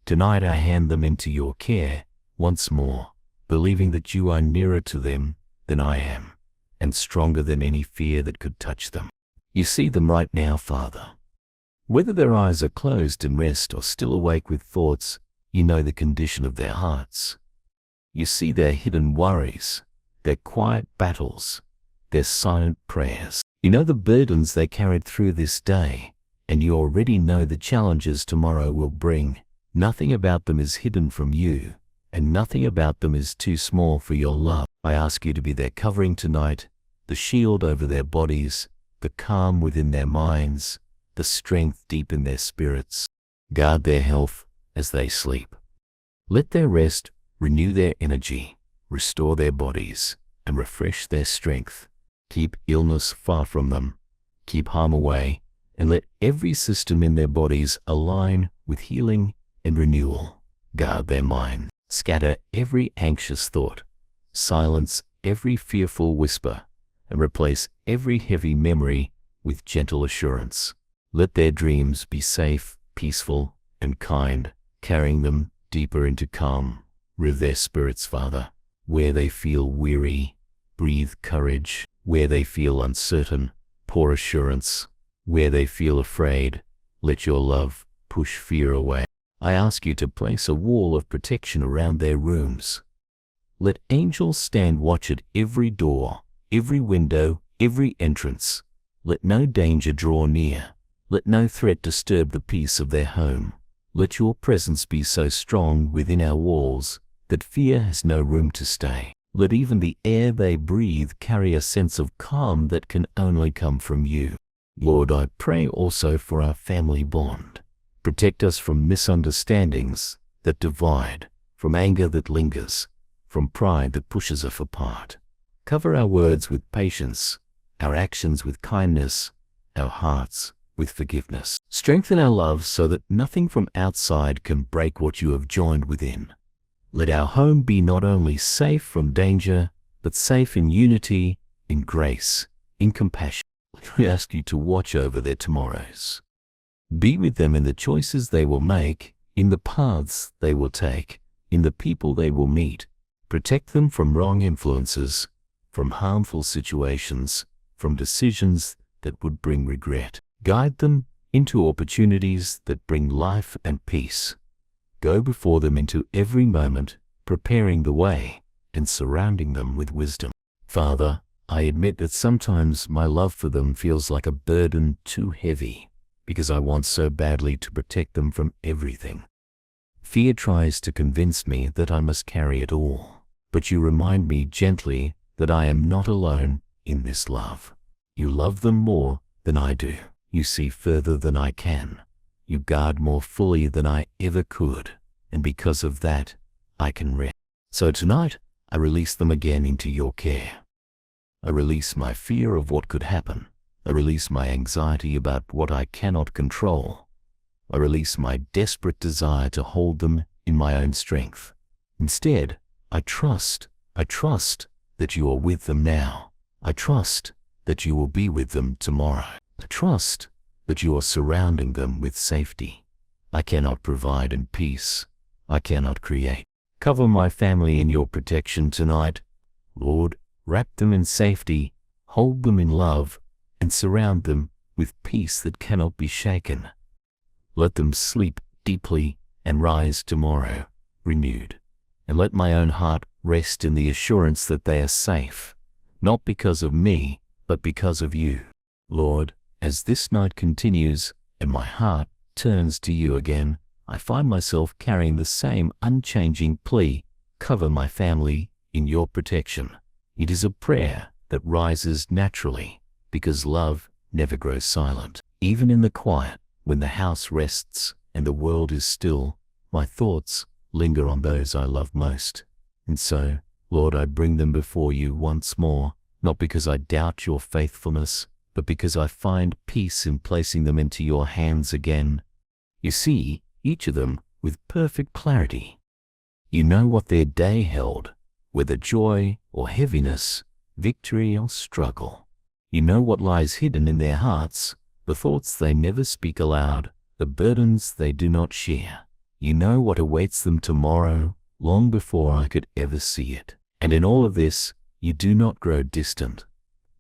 Tonight I hand them into your care once more, believing that you are nearer to them than I am, and stronger than any fear that could touch them. You see them right now, Father. Whether their eyes are closed in rest or still awake with thoughts, you know the condition of their hearts. You see their hidden worries, their quiet battles, their silent prayers. You know the burdens they carried through this day, and you already know the challenges tomorrow will bring. Nothing about them is hidden from you, and nothing about them is too small for your love. I ask you to be their covering tonight, the shield over their bodies, the calm within their minds, the strength deep in their spirits. Guard their health as they sleep. Let their rest renew their energy, restore their bodies, and refresh their strength. Keep illness far from them. Keep harm away, and let every system in their bodies align with healing and renewal. Guard their mind. Scatter every anxious thought. Silence every fearful whisper, and replace every heavy memory with gentle assurance. Let their dreams be safe, peaceful, and kind, carrying them deeper into calm. Rev their spirits, Father. Where they feel weary, breathe courage. Where they feel uncertain, pour assurance. Where they feel afraid, let your love push fear away. I ask you to place a wall of protection around their rooms. Let angels stand watch at every door, every window, every entrance. Let no danger draw near. Let no threat disturb the peace of their home. Let your presence be so strong within our walls that fear has no room to stay. Let even the air they breathe carry a sense of calm that can only come from you. Lord, I pray also for our family bond. Protect us from misunderstandings that divide, from anger that lingers, from pride that pushes us apart. Cover our words with patience, our actions with kindness, our hearts with forgiveness. Strengthen our love so that nothing from outside can break what you have joined within. Let our home be not only safe from danger, but safe in unity, in grace, in compassion. We ask you to watch over their tomorrows. Be with them in the choices they will make, in the paths they will take, in the people they will meet. Protect them from wrong influences, from harmful situations, from decisions that would bring regret. Guide them into opportunities that bring life and peace. Go before them into every moment, preparing the way and surrounding them with wisdom. Father, I admit that sometimes my love for them feels like a burden too heavy, because I want so badly to protect them from everything. Fear tries to convince me that I must carry it all, but you remind me gently that I am not alone in this love. You love them more than I do. You see further than I can. You guard more fully than I ever could, and because of that, I can rest. So tonight, I release them again into your care. I release my fear of what could happen. I release my anxiety about what I cannot control. I release my desperate desire to hold them in my own strength. Instead, I trust that you are with them now. I trust that you will be with them tomorrow. I trust that you are surrounding them with safety. I cannot provide in peace. I cannot create. Cover my family in your protection tonight. Lord, wrap them in safety, hold them in love, and surround them with peace that cannot be shaken. Let them sleep deeply and rise tomorrow, renewed. And let my own heart rest in the assurance that they are safe, not because of me, but because of you. Lord, as this night continues and my heart turns to you again, I find myself carrying the same unchanging plea: cover my family in your protection. It is a prayer that rises naturally, because love never grows silent. Even in the quiet, when the house rests and the world is still, my thoughts linger on those I love most. And so, Lord, I bring them before you once more, not because I doubt your faithfulness, but because I find peace in placing them into your hands again. You see each of them with perfect clarity. You know what their day held, whether joy or heaviness, victory or struggle. You know what lies hidden in their hearts, the thoughts they never speak aloud, the burdens they do not share. You know what awaits them tomorrow, long before I could ever see it. And in all of this, you do not grow distant.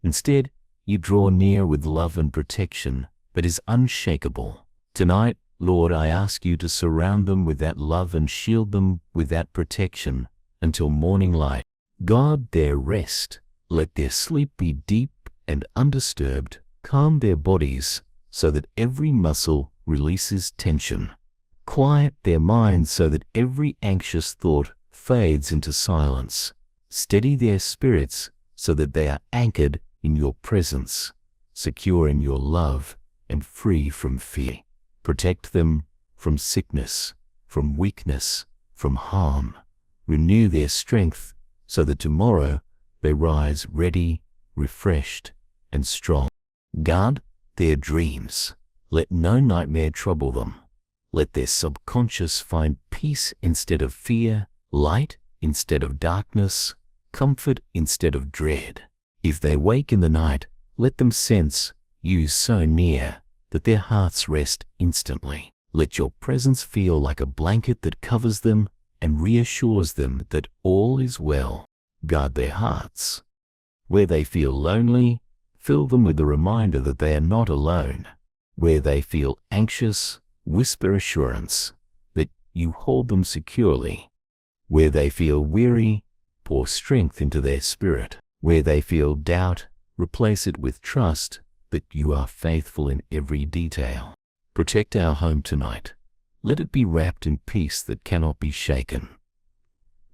Instead, you draw near with love and protection that is unshakable. Tonight, Lord, I ask you to surround them with that love and shield them with that protection until morning light. Guard their rest. Let their sleep be deep and undisturbed. Calm their bodies so that every muscle releases tension. Quiet their minds so that every anxious thought fades into silence. Steady their spirits so that they are anchored in your presence, secure in your love, and free from fear. Protect them from sickness, from weakness, from harm. Renew their strength so that tomorrow they rise ready, refreshed, and strong. Guard their dreams. Let no nightmare trouble them. Let their subconscious find peace instead of fear, light instead of darkness, comfort instead of dread. If they wake in the night, let them sense you so near that their hearts rest instantly. Let your presence feel like a blanket that covers them and reassures them that all is well. Guard their hearts. Where they feel lonely, fill them with the reminder that they are not alone. Where they feel anxious, whisper assurance that you hold them securely. Where they feel weary, pour strength into their spirit. Where they feel doubt, replace it with trust that you are faithful in every detail. Protect our home tonight. Let it be wrapped in peace that cannot be shaken.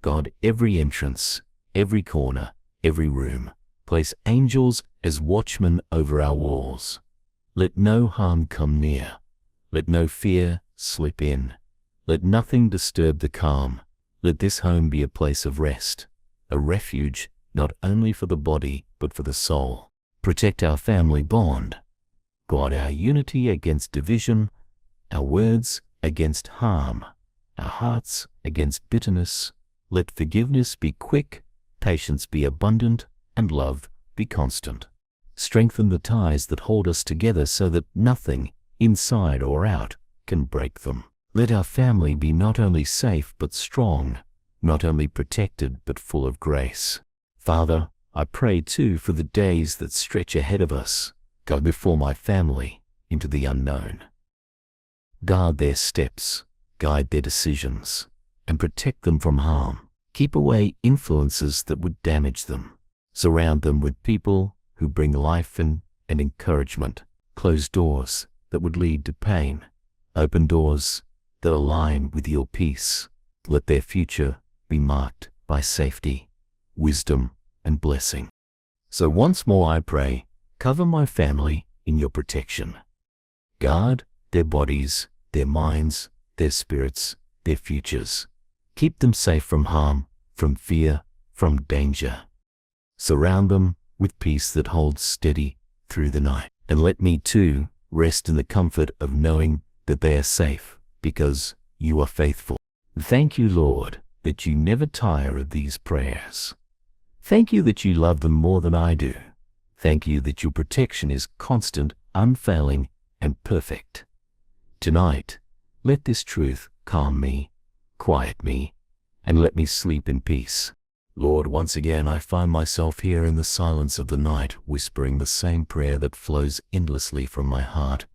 Guard every entrance, every corner, every room. Place angels as watchmen over our walls. Let no harm come near. Let no fear slip in. Let nothing disturb the calm. Let this home be a place of rest, a refuge not only for the body but for the soul. Protect our family bond. Guard our unity against division, our words against harm, our hearts against bitterness. Let forgiveness be quick, patience be abundant, and love be constant. Strengthen the ties that hold us together so that nothing, inside or out, can break them. Let our family be not only safe but strong, not only protected but full of grace. Father, I pray too for the days that stretch ahead of us. Go before my family into the unknown. Guard their steps, guide their decisions, and protect them from harm. Keep away influences that would damage them. Surround them with people who bring life and encouragement. Close doors that would lead to pain. Open doors that align with your peace. Let their future be marked by safety, wisdom, and blessing. So once more I pray, cover my family in your protection. Guard their bodies, their minds, their spirits, their futures. Keep them safe from harm, from fear, from danger. Surround them with peace that holds steady through the night. And let me too rest in the comfort of knowing that they are safe because you are faithful. Thank you, Lord, that you never tire of these prayers. Thank you that you love them more than I do. Thank you that your protection is constant, unfailing, and perfect. Tonight, let this truth calm me, quiet me, and let me sleep in peace. Lord, once again I find myself here in the silence of the night, whispering the same prayer that flows endlessly from my heart.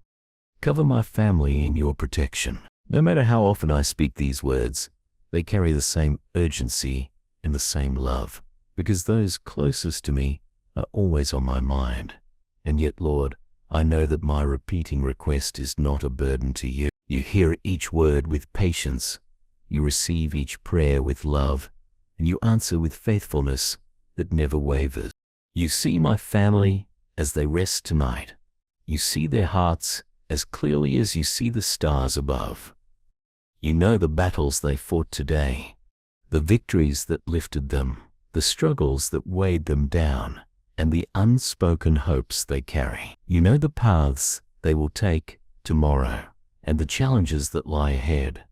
Cover my family in your protection. No matter how often I speak these words, they carry the same urgency and the same love, because those closest to me are always on my mind. And yet, Lord, I know that my repeating request is not a burden to you. You hear each word with patience. You receive each prayer with love, and you answer with faithfulness that never wavers. You see my family as they rest tonight. You see their hearts as clearly as you see the stars above. You know the battles they fought today, the victories that lifted them, the struggles that weighed them down, and the unspoken hopes they carry. You know the paths they will take tomorrow and the challenges that lie ahead.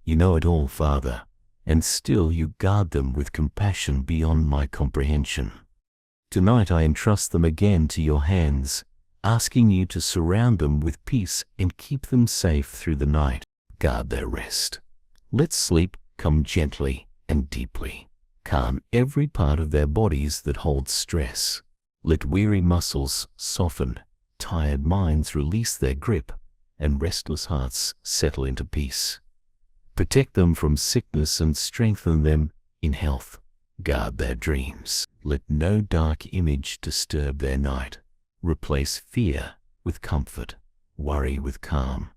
You know it all, Father, and still you guard them with compassion beyond my comprehension. Tonight I entrust them again to your hands, asking you to surround them with peace and keep them safe through the night. Guard their rest. Let sleep come gently and deeply. Calm every part of their bodies that holds stress. Let weary muscles soften, tired minds release their grip, and restless hearts settle into peace. Protect them from sickness and strengthen them in health. Guard their dreams. Let no dark image disturb their night. Replace fear with comfort, worry with calm,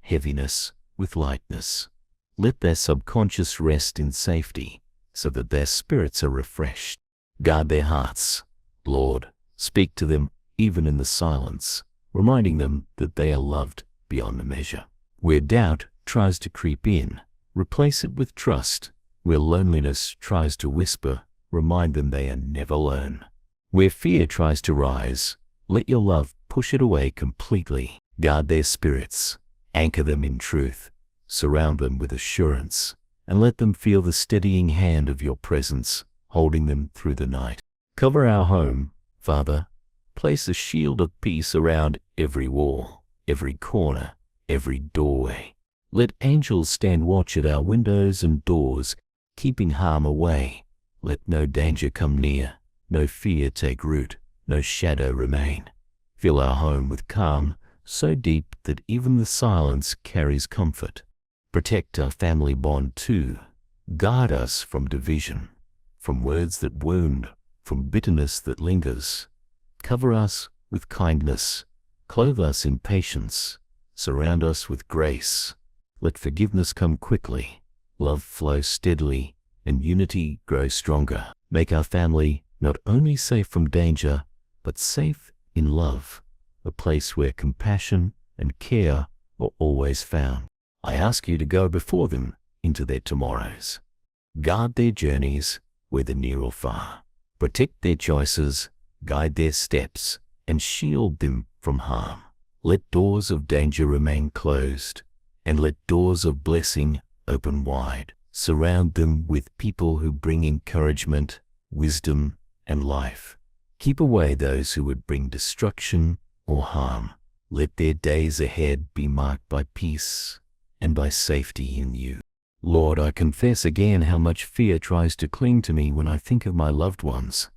heaviness with lightness. Let their subconscious rest in safety so that their spirits are refreshed. Guard their hearts. Lord, speak to them even in the silence, reminding them that they are loved beyond measure. Where doubt tries to creep in, replace it with trust. Where loneliness tries to whisper, remind them they are never alone. Where fear tries to rise, let your love push it away completely. Guard their spirits, anchor them in truth, surround them with assurance, and let them feel the steadying hand of your presence, holding them through the night. Cover our home Father, place a shield of peace around every wall, every corner, every doorway. Let angels stand watch at our windows and doors, keeping harm away. Let no danger come near, no fear take root, no shadow remain. Fill our home with calm, so deep that even the silence carries comfort. Protect our family bond too. Guard us from division, from words that wound, from bitterness that lingers. Cover us with kindness, clothe us in patience, surround us with grace. Let forgiveness come quickly, love flow steadily, and unity grow stronger. Make our family not only safe from danger, but safe in love, a place where compassion and care are always found. I ask you to go before them into their tomorrows. Guard their journeys, whether near or far. Protect their choices, guide their steps, and shield them from harm. Let doors of danger remain closed, and let doors of blessing open wide. Surround them with people who bring encouragement, wisdom, and life. Keep away those who would bring destruction or harm. Let their days ahead be marked by peace and by safety in you. Lord, I confess again how much fear tries to cling to me when I think of my loved ones.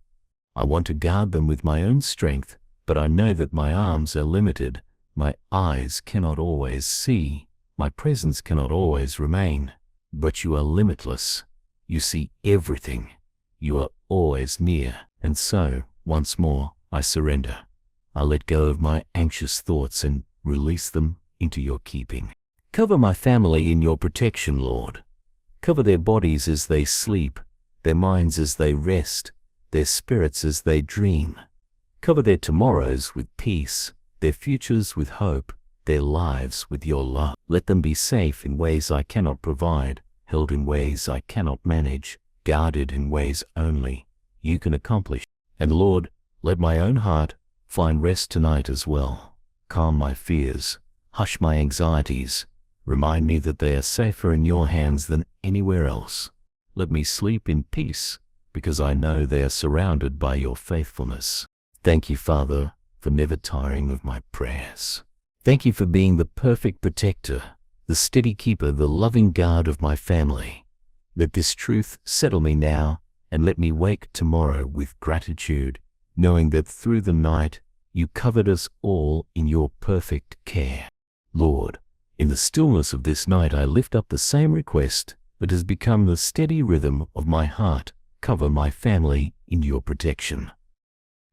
I want to guard them with my own strength, but I know that my arms are limited. My eyes cannot always see. My presence cannot always remain. But you are limitless. You see everything. You are always near. And so, once more, I surrender. I let go of my anxious thoughts and release them into your keeping. Cover my family in your protection, Lord. Cover their bodies as they sleep, their minds as they rest, their spirits as they dream. Cover their tomorrows with peace, their futures with hope, their lives with your love. Let them be safe in ways I cannot provide, held in ways I cannot manage, guarded in ways only you can accomplish. And Lord, let my own heart find rest tonight as well. Calm my fears, hush my anxieties, remind me that they are safer in your hands than anywhere else. Let me sleep in peace, because I know they are surrounded by your faithfulness. Thank you, Father, for never tiring of my prayers. Thank you for being the perfect protector, the steady keeper, the loving guard of my family. Let this truth settle me now, and let me wake tomorrow with gratitude, knowing that through the night you covered us all in your perfect care. Lord, in the stillness of this night I lift up the same request that has become the steady rhythm of my heart. Cover my family in your protection.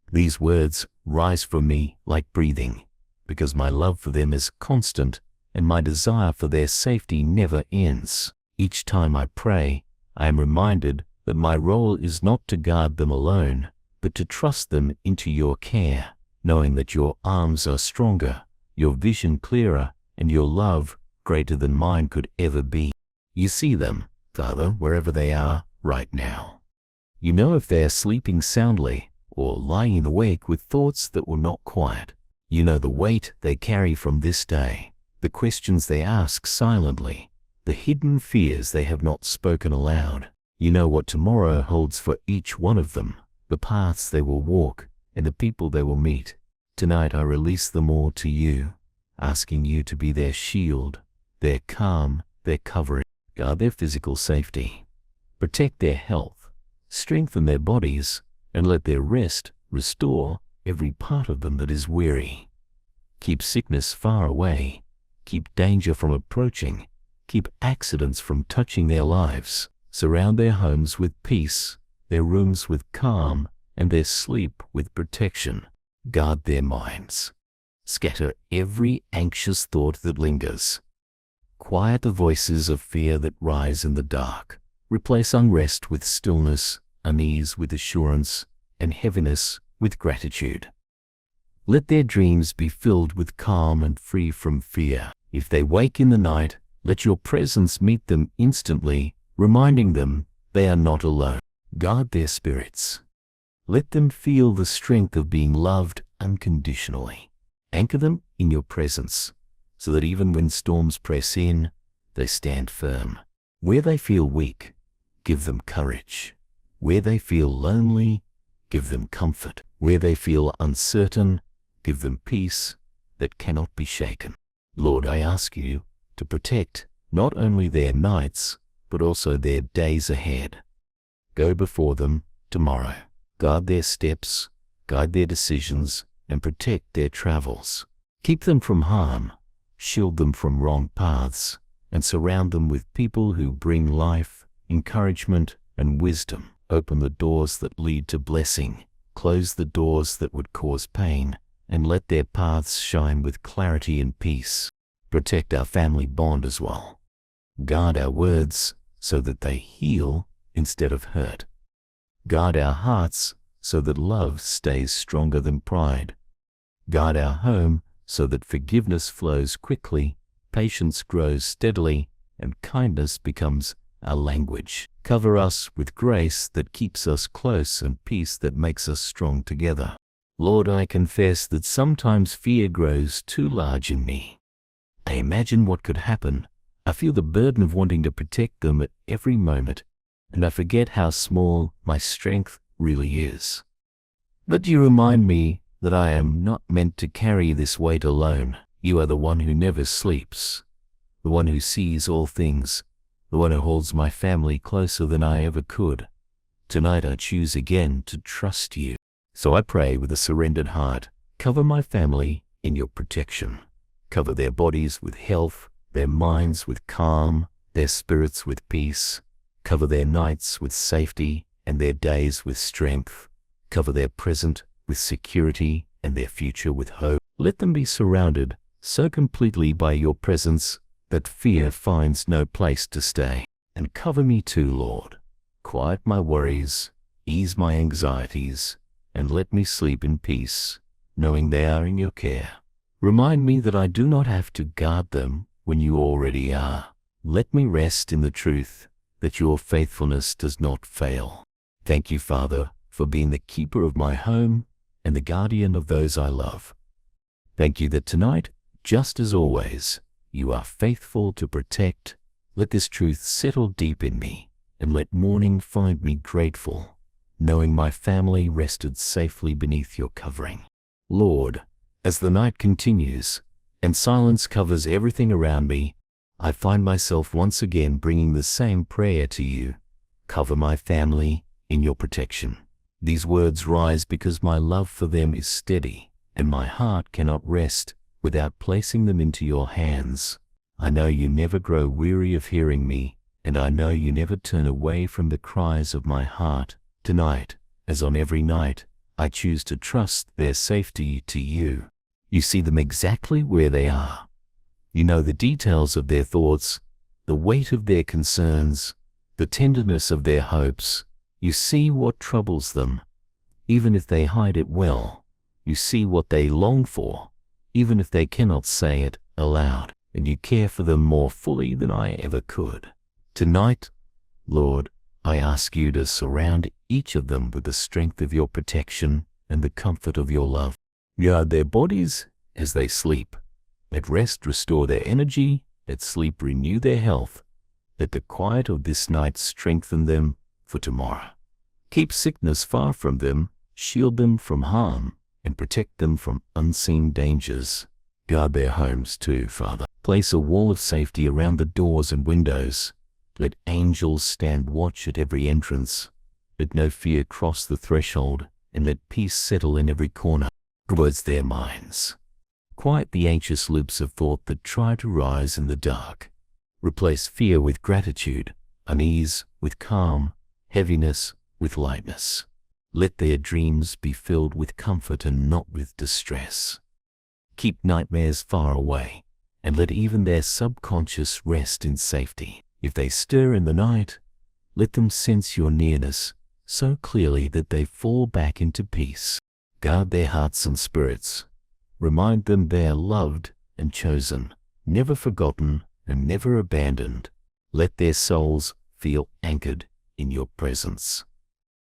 These words rise from me like breathing, because my love for them is constant and my desire for their safety never ends. Each time I pray, I am reminded that my role is not to guard them alone, but to trust them into your care, knowing that your arms are stronger, your vision clearer, and your love greater than mine could ever be. You see them, Father, wherever they are right now. You know if they are sleeping soundly or lying awake with thoughts that were not quiet. You know the weight they carry from this day, the questions they ask silently, the hidden fears they have not spoken aloud. You know what tomorrow holds for each one of them, the paths they will walk, and the people they will meet. Tonight I release them all to you, asking you to be their shield, their calm, their covering. Guard their physical safety. Protect their health. Strengthen their bodies, and let their rest restore every part of them that is weary. Keep sickness far away. Keep danger from approaching. Keep accidents from touching their lives. Surround their homes with peace, their rooms with calm, and their sleep with protection. Guard their minds. Scatter every anxious thought that lingers. Quiet the voices of fear that rise in the dark. Replace unrest with stillness, unease with assurance, and heaviness with gratitude. Let their dreams be filled with calm and free from fear. If they wake in the night, let your presence meet them instantly, reminding them they are not alone. Guard their spirits. Let them feel the strength of being loved unconditionally. Anchor them in your presence, so that even when storms press in, they stand firm. Where they feel weak, give them courage. Where they feel lonely, give them comfort. Where they feel uncertain, give them peace that cannot be shaken. Lord, I ask you to protect not only their nights, but also their days ahead. Go before them tomorrow. Guard their steps, guide their decisions, and protect their travels. Keep them from harm, shield them from wrong paths, and surround them with people who bring life, encouragement, and wisdom. Open the doors that lead to blessing, close the doors that would cause pain, and let their paths shine with clarity and peace. Protect our family bond as well. Guard our words so that they heal instead of hurt. Guard our hearts so that love stays stronger than pride. Guard our home so that forgiveness flows quickly, patience grows steadily, and kindness becomes our language. Cover us with grace that keeps us close and peace that makes us strong together. Lord, I confess that sometimes fear grows too large in me. I imagine what could happen. I feel the burden of wanting to protect them at every moment, and I forget how small my strength really is. But you remind me that I am not meant to carry this weight alone. You are the one who never sleeps, the one who sees all things, the one who holds my family closer than I ever could. Tonight I choose again to trust you. So I pray with a surrendered heart, cover my family in your protection. Cover their bodies with health, their minds with calm, their spirits with peace. Cover their nights with safety and their days with strength. Cover their present with security and their future with hope. Let them be surrounded so completely by your presence that fear finds no place to stay. And cover me too, Lord. Quiet my worries, ease my anxieties, and let me sleep in peace, knowing they are in your care. Remind me that I do not have to guard them when you already are. Let me rest in the truth that your faithfulness does not fail. Thank you, Father, for being the keeper of my home and the guardian of those I love. Thank you that tonight, just as always, you are faithful to protect. Let this truth settle deep in me, and let morning find me grateful, knowing my family rested safely beneath your covering. Lord, as the night continues and silence covers everything around me, I find myself once again bringing the same prayer to you. Cover my family in your protection. These words rise because my love for them is steady, and my heart cannot rest without placing them into your hands. I know you never grow weary of hearing me, and I know you never turn away from the cries of my heart. Tonight, as on every night, I choose to trust their safety to you. You see them exactly where they are. You know the details of their thoughts, the weight of their concerns, the tenderness of their hopes. You see what troubles them, even if they hide it well. You see what they long for, even if they cannot say it aloud. And you care for them more fully than I ever could. Tonight, Lord, I ask you to surround each of them with the strength of your protection and the comfort of your love. Guard their bodies as they sleep. Let rest restore their energy. Let sleep renew their health. Let the quiet of this night strengthen them for tomorrow. Keep sickness far from them, shield them from harm, and protect them from unseen dangers. Guard their homes too, Father. Place a wall of safety around the doors and windows. Let angels stand watch at every entrance. Let no fear cross the threshold, and let peace settle in every corner. Towards their minds. Quiet the anxious loops of thought that try to rise in the dark. Replace fear with gratitude, unease with calm, heaviness with lightness. Let their dreams be filled with comfort and not with distress. Keep nightmares far away, and let even their subconscious rest in safety. If they stir in the night, let them sense your nearness so clearly that they fall back into peace. Guard their hearts and spirits. Remind them they are loved and chosen, never forgotten and never abandoned. Let their souls feel anchored in your presence.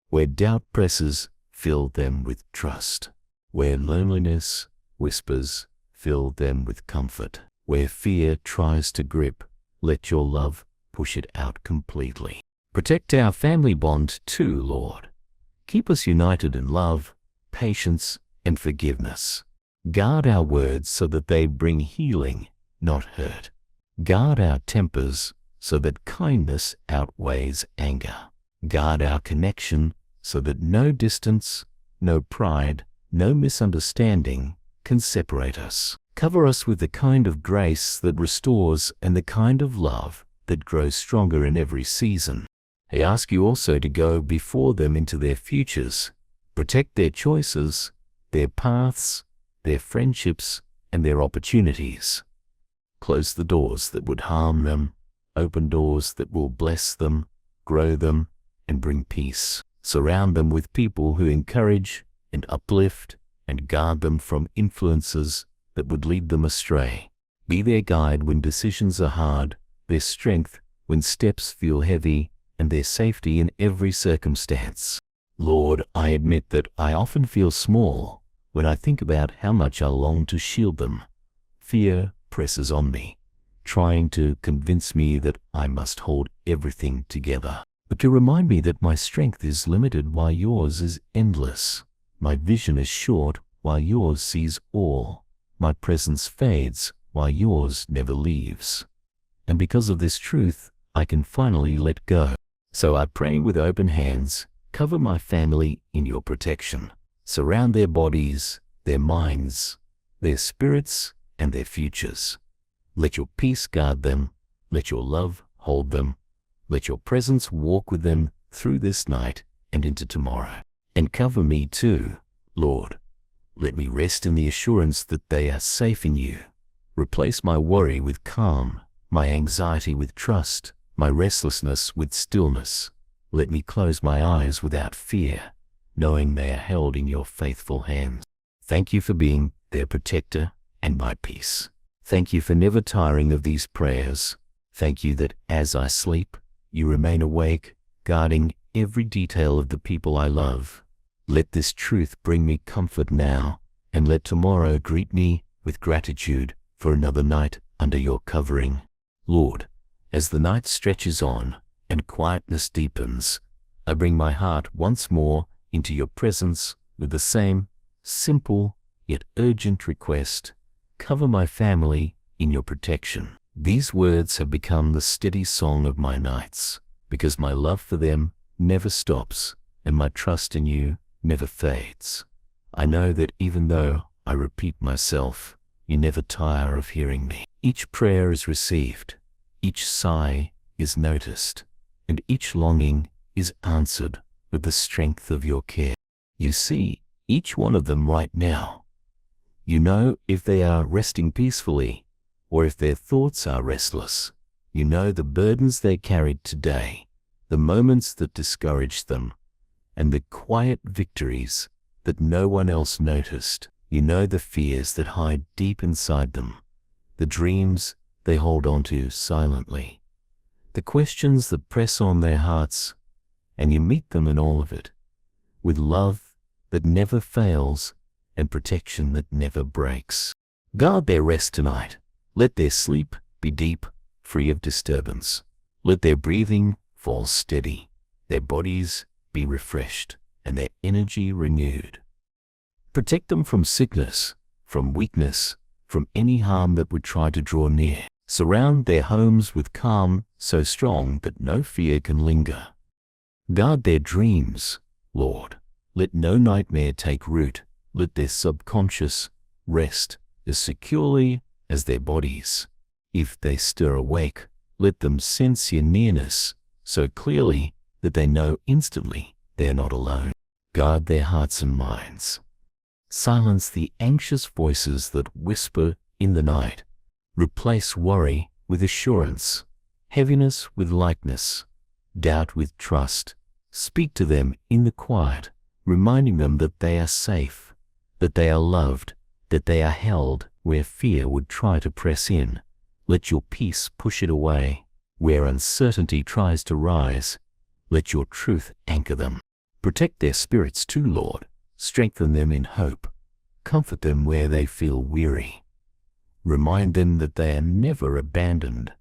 Where doubt presses, fill them with trust. Where loneliness whispers, fill them with comfort. Where fear tries to grip, let your love push it out completely. Protect our family bond too, Lord. Keep us united in love, patience, and forgiveness. Guard our words so that they bring healing, not hurt. Guard our tempers so that kindness outweighs anger. Guard our connection so that no distance, no pride, no misunderstanding can separate us. Cover us with the kind of grace that restores and the kind of love that grows stronger in every season. I ask you also to go before them into their futures, protect their choices, their paths, their friendships, and their opportunities. Close the doors that would harm them, open doors that will bless them, grow them, and bring peace. Surround them with people who encourage and uplift and guard them from influences that would lead them astray. Be their guide when decisions are hard, their strength when steps feel heavy, and their safety in every circumstance. Lord, I admit that I often feel small when I think about how much I long to shield them. Fear presses on me, trying to convince me that I must hold everything together. But to remind me that my strength is limited while yours is endless. My vision is short while yours sees all. My presence fades while yours never leaves. And because of this truth, I can finally let go. So I pray with open hands, cover my family in your protection. Surround their bodies, their minds, their spirits, and their futures. Let your peace guard them. Let your love hold them. Let your presence walk with them through this night and into tomorrow. And cover me too, Lord. Let me rest in the assurance that they are safe in you. Replace my worry with calm, my anxiety with trust, my restlessness with stillness. Let me close my eyes without fear, knowing they are held in your faithful hands. Thank you for being their protector and my peace. Thank you for never tiring of these prayers. Thank you that as I sleep, you remain awake, guarding every detail of the people I love. Let this truth bring me comfort now, and let tomorrow greet me with gratitude for another night under your covering. Lord, as the night stretches on and quietness deepens, I bring my heart once more into your presence with the same simple yet urgent request. Cover my family in your protection. These words have become the steady song of my nights, because my love for them never stops and my trust in you never fades. I know that even though I repeat myself, you never tire of hearing me. Each prayer is received, each sigh is noticed, and each longing is answered with the strength of your care. You see each one of them right now. You know if they are resting peacefully or if their thoughts are restless. You know the burdens they carried today, the moments that discouraged them, and the quiet victories that no one else noticed. You know the fears that hide deep inside them, the dreams they hold on to silently, the questions that press on their hearts, and you meet them in all of it, with love that never fails and protection that never breaks. Guard their rest tonight. Let their sleep be deep, free of disturbance. Let their breathing fall steady, their bodies be refreshed, and their energy renewed. Protect them from sickness, from weakness, from any harm that would try to draw near. Surround their homes with calm so strong that no fear can linger. Guard their dreams, Lord. Let no nightmare take root. Let their subconscious rest as securely as their bodies. If they stir awake, let them sense your nearness so clearly that they know instantly they are not alone. Guard their hearts and minds. Silence the anxious voices that whisper in the night. Replace worry with assurance, heaviness with lightness, doubt with trust. Speak to them in the quiet, reminding them that they are safe, that they are loved, that they are held where fear would try to press in. Let your peace push it away. Where uncertainty tries to rise, let your truth anchor them. Protect their spirits too, Lord. Strengthen them in hope. Comfort them where they feel weary. Remind them that they are never abandoned,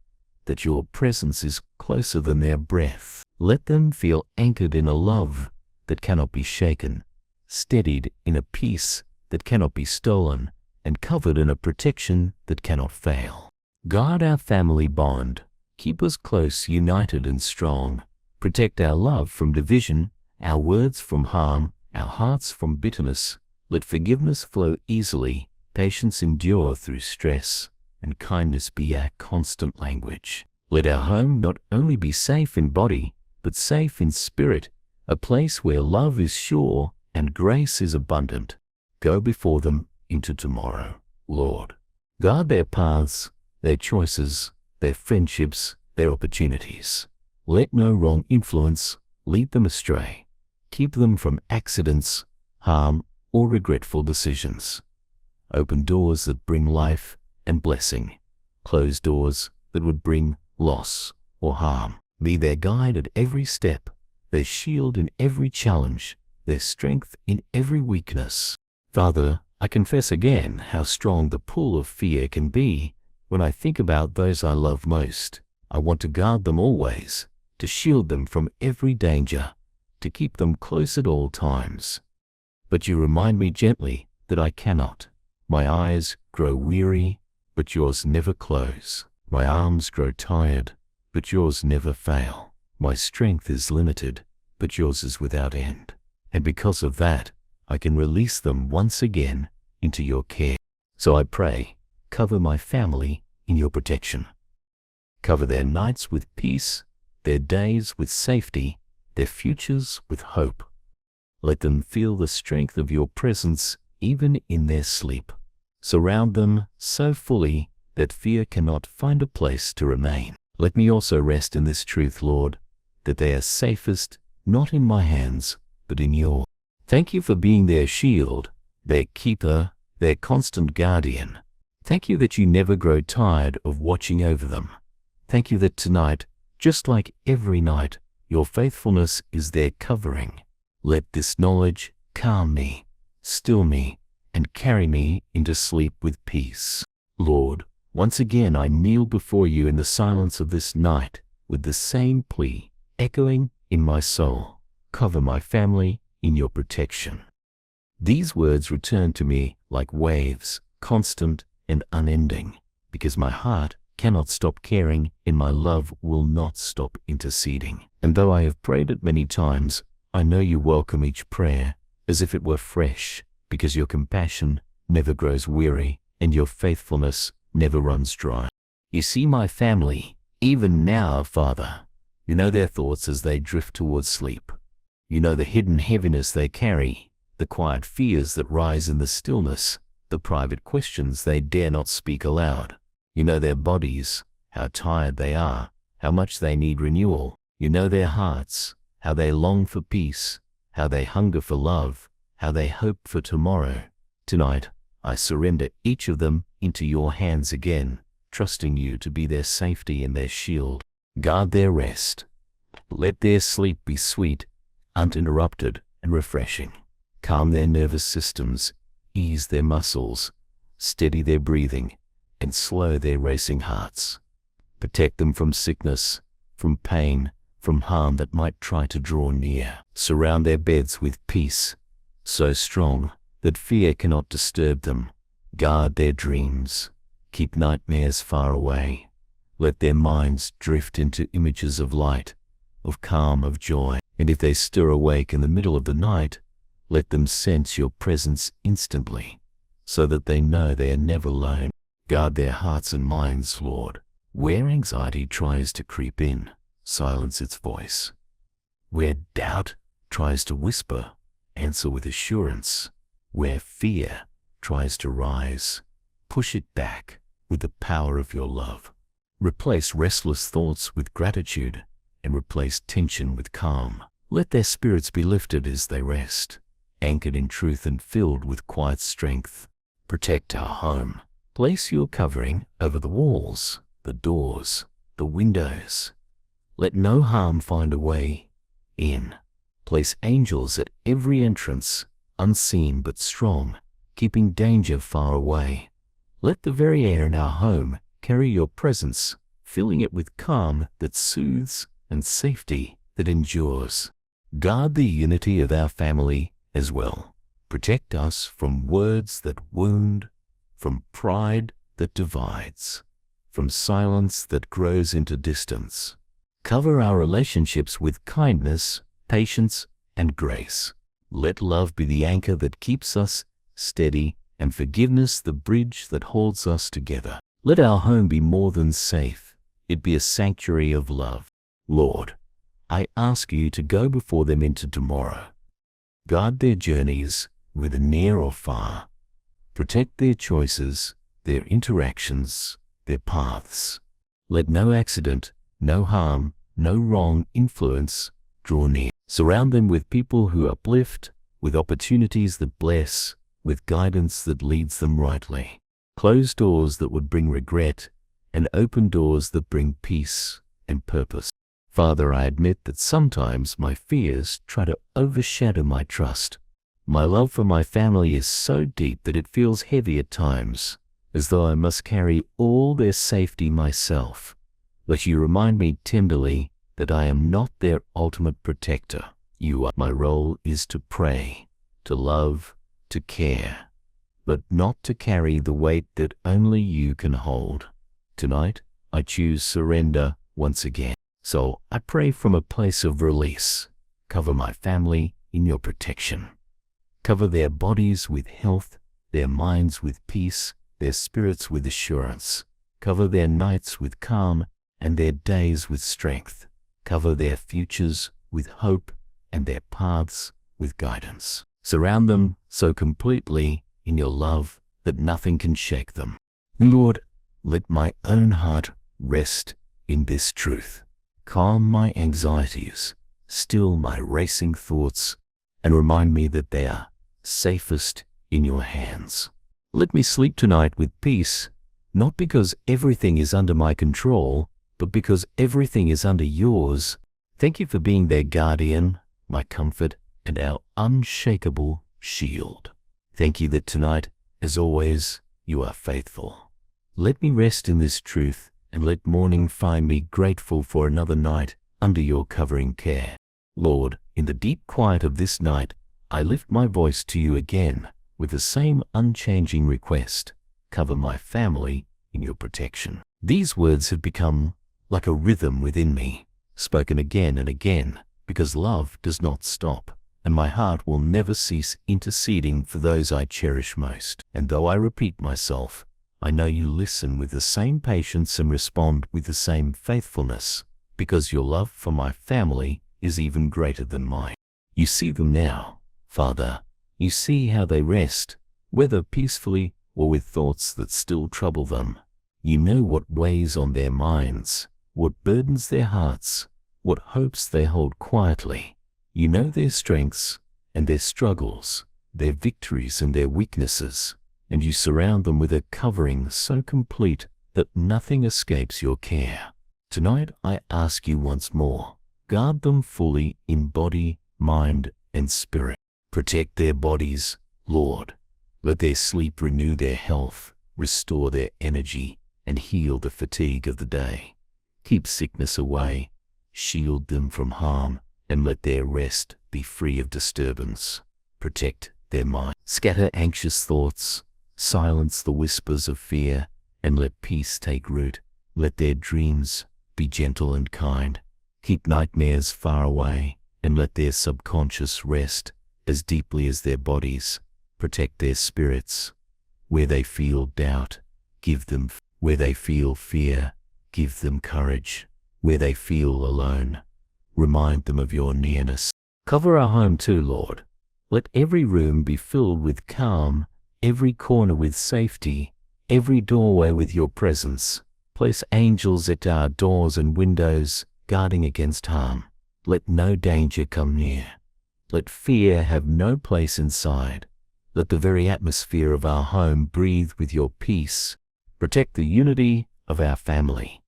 that your presence is closer than their breath. Let them feel anchored in a love that cannot be shaken, steadied in a peace that cannot be stolen, and covered in a protection that cannot fail. Guard our family bond. Keep us close, united and strong. Protect our love from division, our words from harm, our hearts from bitterness. Let forgiveness flow easily, patience endure through stress, and kindness be our constant language. Let our home not only be safe in body, but safe in spirit, a place where love is sure and grace is abundant. Go before them into tomorrow, Lord. Guard their paths, their choices, their friendships, their opportunities. Let no wrong influence lead them astray. Keep them from accidents, harm, or regretful decisions. Open doors that bring life and blessing. Close doors that would bring loss or harm. Be their guide at every step, their shield in every challenge, their strength in every weakness. Father, I confess again how strong the pull of fear can be when I think about those I love most. I want to guard them always, to shield them from every danger, to keep them close at all times. But you remind me gently that I cannot. My eyes grow weary, but yours never close. My arms grow tired, but yours never fail. My strength is limited, but yours is without end. And because of that, I can release them once again into your care. So I pray, cover my family in your protection. Cover their nights with peace, their days with safety, their futures with hope. Let them feel the strength of your presence even in their sleep. Surround them so fully that fear cannot find a place to remain. Let me also rest in this truth, Lord, that they are safest not in my hands, but in yours. Thank you for being their shield, their keeper, their constant guardian. Thank you that you never grow tired of watching over them. Thank you that tonight, just like every night, your faithfulness is their covering. Let this knowledge calm me, still me, and carry me into sleep with peace. Lord, once again I kneel before you in the silence of this night with the same plea echoing in my soul. Cover my family in your protection. These words return to me like waves, constant and unending, because my heart cannot stop caring and my love will not stop interceding. And though I have prayed it many times, I know you welcome each prayer as if it were fresh, because your compassion never grows weary and your faithfulness never runs dry. You see my family, even now, Father. You know their thoughts as they drift towards sleep. You know the hidden heaviness they carry, the quiet fears that rise in the stillness, the private questions they dare not speak aloud. You know their bodies, how tired they are, how much they need renewal. You know their hearts, how they long for peace, how they hunger for love, how they hope for tomorrow. Tonight, I surrender each of them into your hands again, trusting you to be their safety and their shield. Guard their rest. Let their sleep be sweet, uninterrupted, and refreshing. Calm their nervous systems, ease their muscles, steady their breathing, and slow their racing hearts. Protect them from sickness, from pain, from harm that might try to draw near. Surround their beds with peace, so strong that fear cannot disturb them. Guard their dreams. Keep nightmares far away. Let their minds drift into images of light, of calm, of joy. And if they stir awake in the middle of the night, let them sense your presence instantly, so that they know they are never alone. Guard their hearts and minds, Lord. Where anxiety tries to creep in, silence its voice. Where doubt tries to whisper, answer with assurance. Where fear tries to rise, push it back with the power of your love. Replace restless thoughts with gratitude and replace tension with calm. Let their spirits be lifted as they rest, anchored in truth and filled with quiet strength. Protect our home. Place your covering over the walls, the doors, the windows. Let no harm find a way in. Place angels at every entrance, unseen but strong, keeping danger far away. Let the very air in our home carry your presence, filling it with calm that soothes and safety that endures. Guard the unity of our family as well. Protect us from words that wound, from pride that divides, from silence that grows into distance. Cover our relationships with kindness, patience, and grace. Let love be the anchor that keeps us steady, and forgiveness the bridge that holds us together. Let our home be more than safe. It be a sanctuary of love. Lord, I ask you to go before them into tomorrow. Guard their journeys, whether near or far. Protect their choices, their interactions, their paths. Let no accident, no harm, no wrong influence draw near. Surround them with people who uplift, with opportunities that bless, with guidance that leads them rightly. Close doors that would bring regret, and open doors that bring peace and purpose. Father, I admit that sometimes my fears try to overshadow my trust. My love for my family is so deep that it feels heavy at times, as though I must carry all their safety myself. But you remind me tenderly that I am not their ultimate protector. You are. My role is to pray, to love, to care, but not to carry the weight that only you can hold. Tonight, I choose surrender once again. So I pray from a place of release. Cover my family in your protection. Cover their bodies with health, their minds with peace, their spirits with assurance. Cover their nights with calm and their days with strength. Cover their futures with hope and their paths with guidance. Surround them so completely in your love that nothing can shake them. Lord, let my own heart rest in this truth. Calm my anxieties, still my racing thoughts, and remind me that they are safest in your hands. Let me sleep tonight with peace, not because everything is under my control, but because everything is under yours. Thank you for being their guardian, my comfort, and our unshakable shield. Thank you that tonight, as always, you are faithful. Let me rest in this truth, and let morning find me grateful for another night under your covering care. Lord, in the deep quiet of this night, I lift my voice to you again with the same unchanging request. Cover my family in your protection. These words have become like a rhythm within me, spoken again and again, because love does not stop, and my heart will never cease interceding for those I cherish most. And though I repeat myself, I know you listen with the same patience and respond with the same faithfulness, because your love for my family is even greater than mine. You see them now, Father. You see how they rest, whether peacefully or with thoughts that still trouble them. You know what weighs on their minds, what burdens their hearts, what hopes they hold quietly. You know their strengths and their struggles, their victories and their weaknesses, and you surround them with a covering so complete that nothing escapes your care. Tonight I ask you once more, guard them fully in body, mind, and spirit. Protect their bodies, Lord. Let their sleep renew their health, restore their energy, and heal the fatigue of the day. Keep sickness away, shield them from harm, and let their rest be free of disturbance. Protect their mind. Scatter anxious thoughts, silence the whispers of fear, and let peace take root. Let their dreams be gentle and kind. Keep nightmares far away, and let their subconscious rest as deeply as their bodies. Protect their spirits. Where they feel doubt, give them. Where they feel fear, give them courage. Where they feel alone, remind them of your nearness. Cover our home too, Lord. Let every room be filled with calm, every corner with safety, every doorway with your presence. Place angels at our doors and windows, guarding against harm. Let no danger come near. Let fear have no place inside. Let the very atmosphere of our home breathe with your peace. Protect the unity of our family.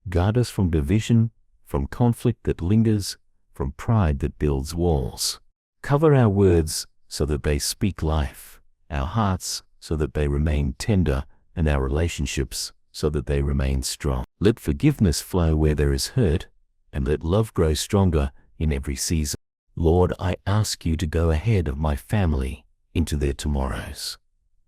Guard us from division, from conflict that lingers, from pride that builds walls. Cover our words so that they speak life, our hearts so that they remain tender, and our relationships so that they remain strong. Let forgiveness flow where there is hurt, and let love grow stronger in every season. Lord, I ask you to go ahead of my family into their tomorrows.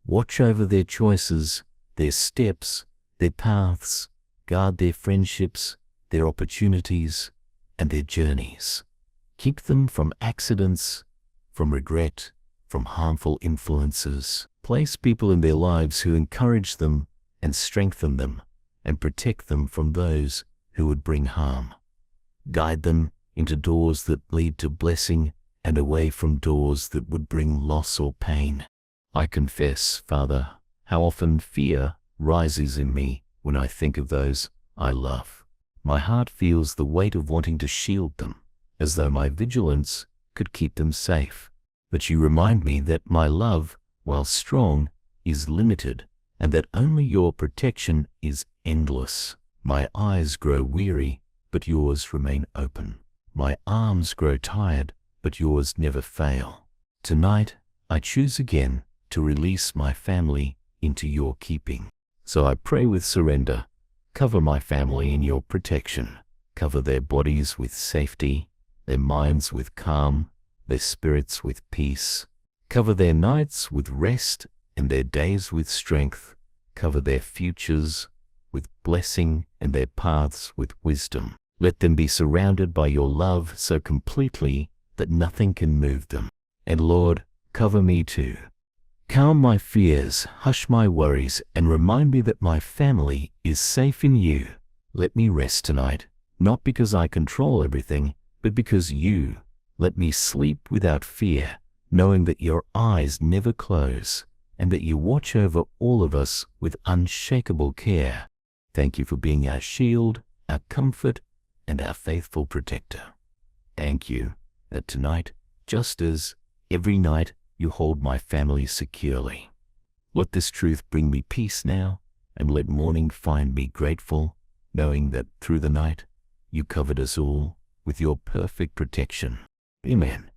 Watch over their choices, their steps, their paths, guard their friendships, their opportunities, and their journeys. Keep them from accidents, from regret, from harmful influences. Place people in their lives who encourage them and strengthen them, and protect them from those who would bring harm. Guide them into doors that lead to blessing and away from doors that would bring loss or pain. I confess, Father, how often fear rises in me when I think of those I love. My heart feels the weight of wanting to shield them, as though my vigilance could keep them safe. But you remind me that my love, while strong, is limited, and that only your protection is endless. My eyes grow weary, but yours remain open. My arms grow tired, but yours never fail. Tonight, I choose again to release my family into your keeping. So I pray with surrender. Cover my family in your protection. Cover their bodies with safety, their minds with calm, their spirits with peace. Cover their nights with rest and their days with strength. Cover their futures with blessing and their paths with wisdom. Let them be surrounded by your love so completely that nothing can move them. And Lord, cover me too. Calm my fears, hush my worries, and remind me that my family is safe in you. Let me rest tonight, not because I control everything, but because you let me sleep without fear, knowing that your eyes never close, and that you watch over all of us with unshakable care. Thank you for being our shield, our comfort, and our faithful protector. Thank you that tonight, just as every night, you hold my family securely. Let this truth bring me peace now, and let morning find me grateful, knowing that through the night, you covered us all with your perfect protection. Amen.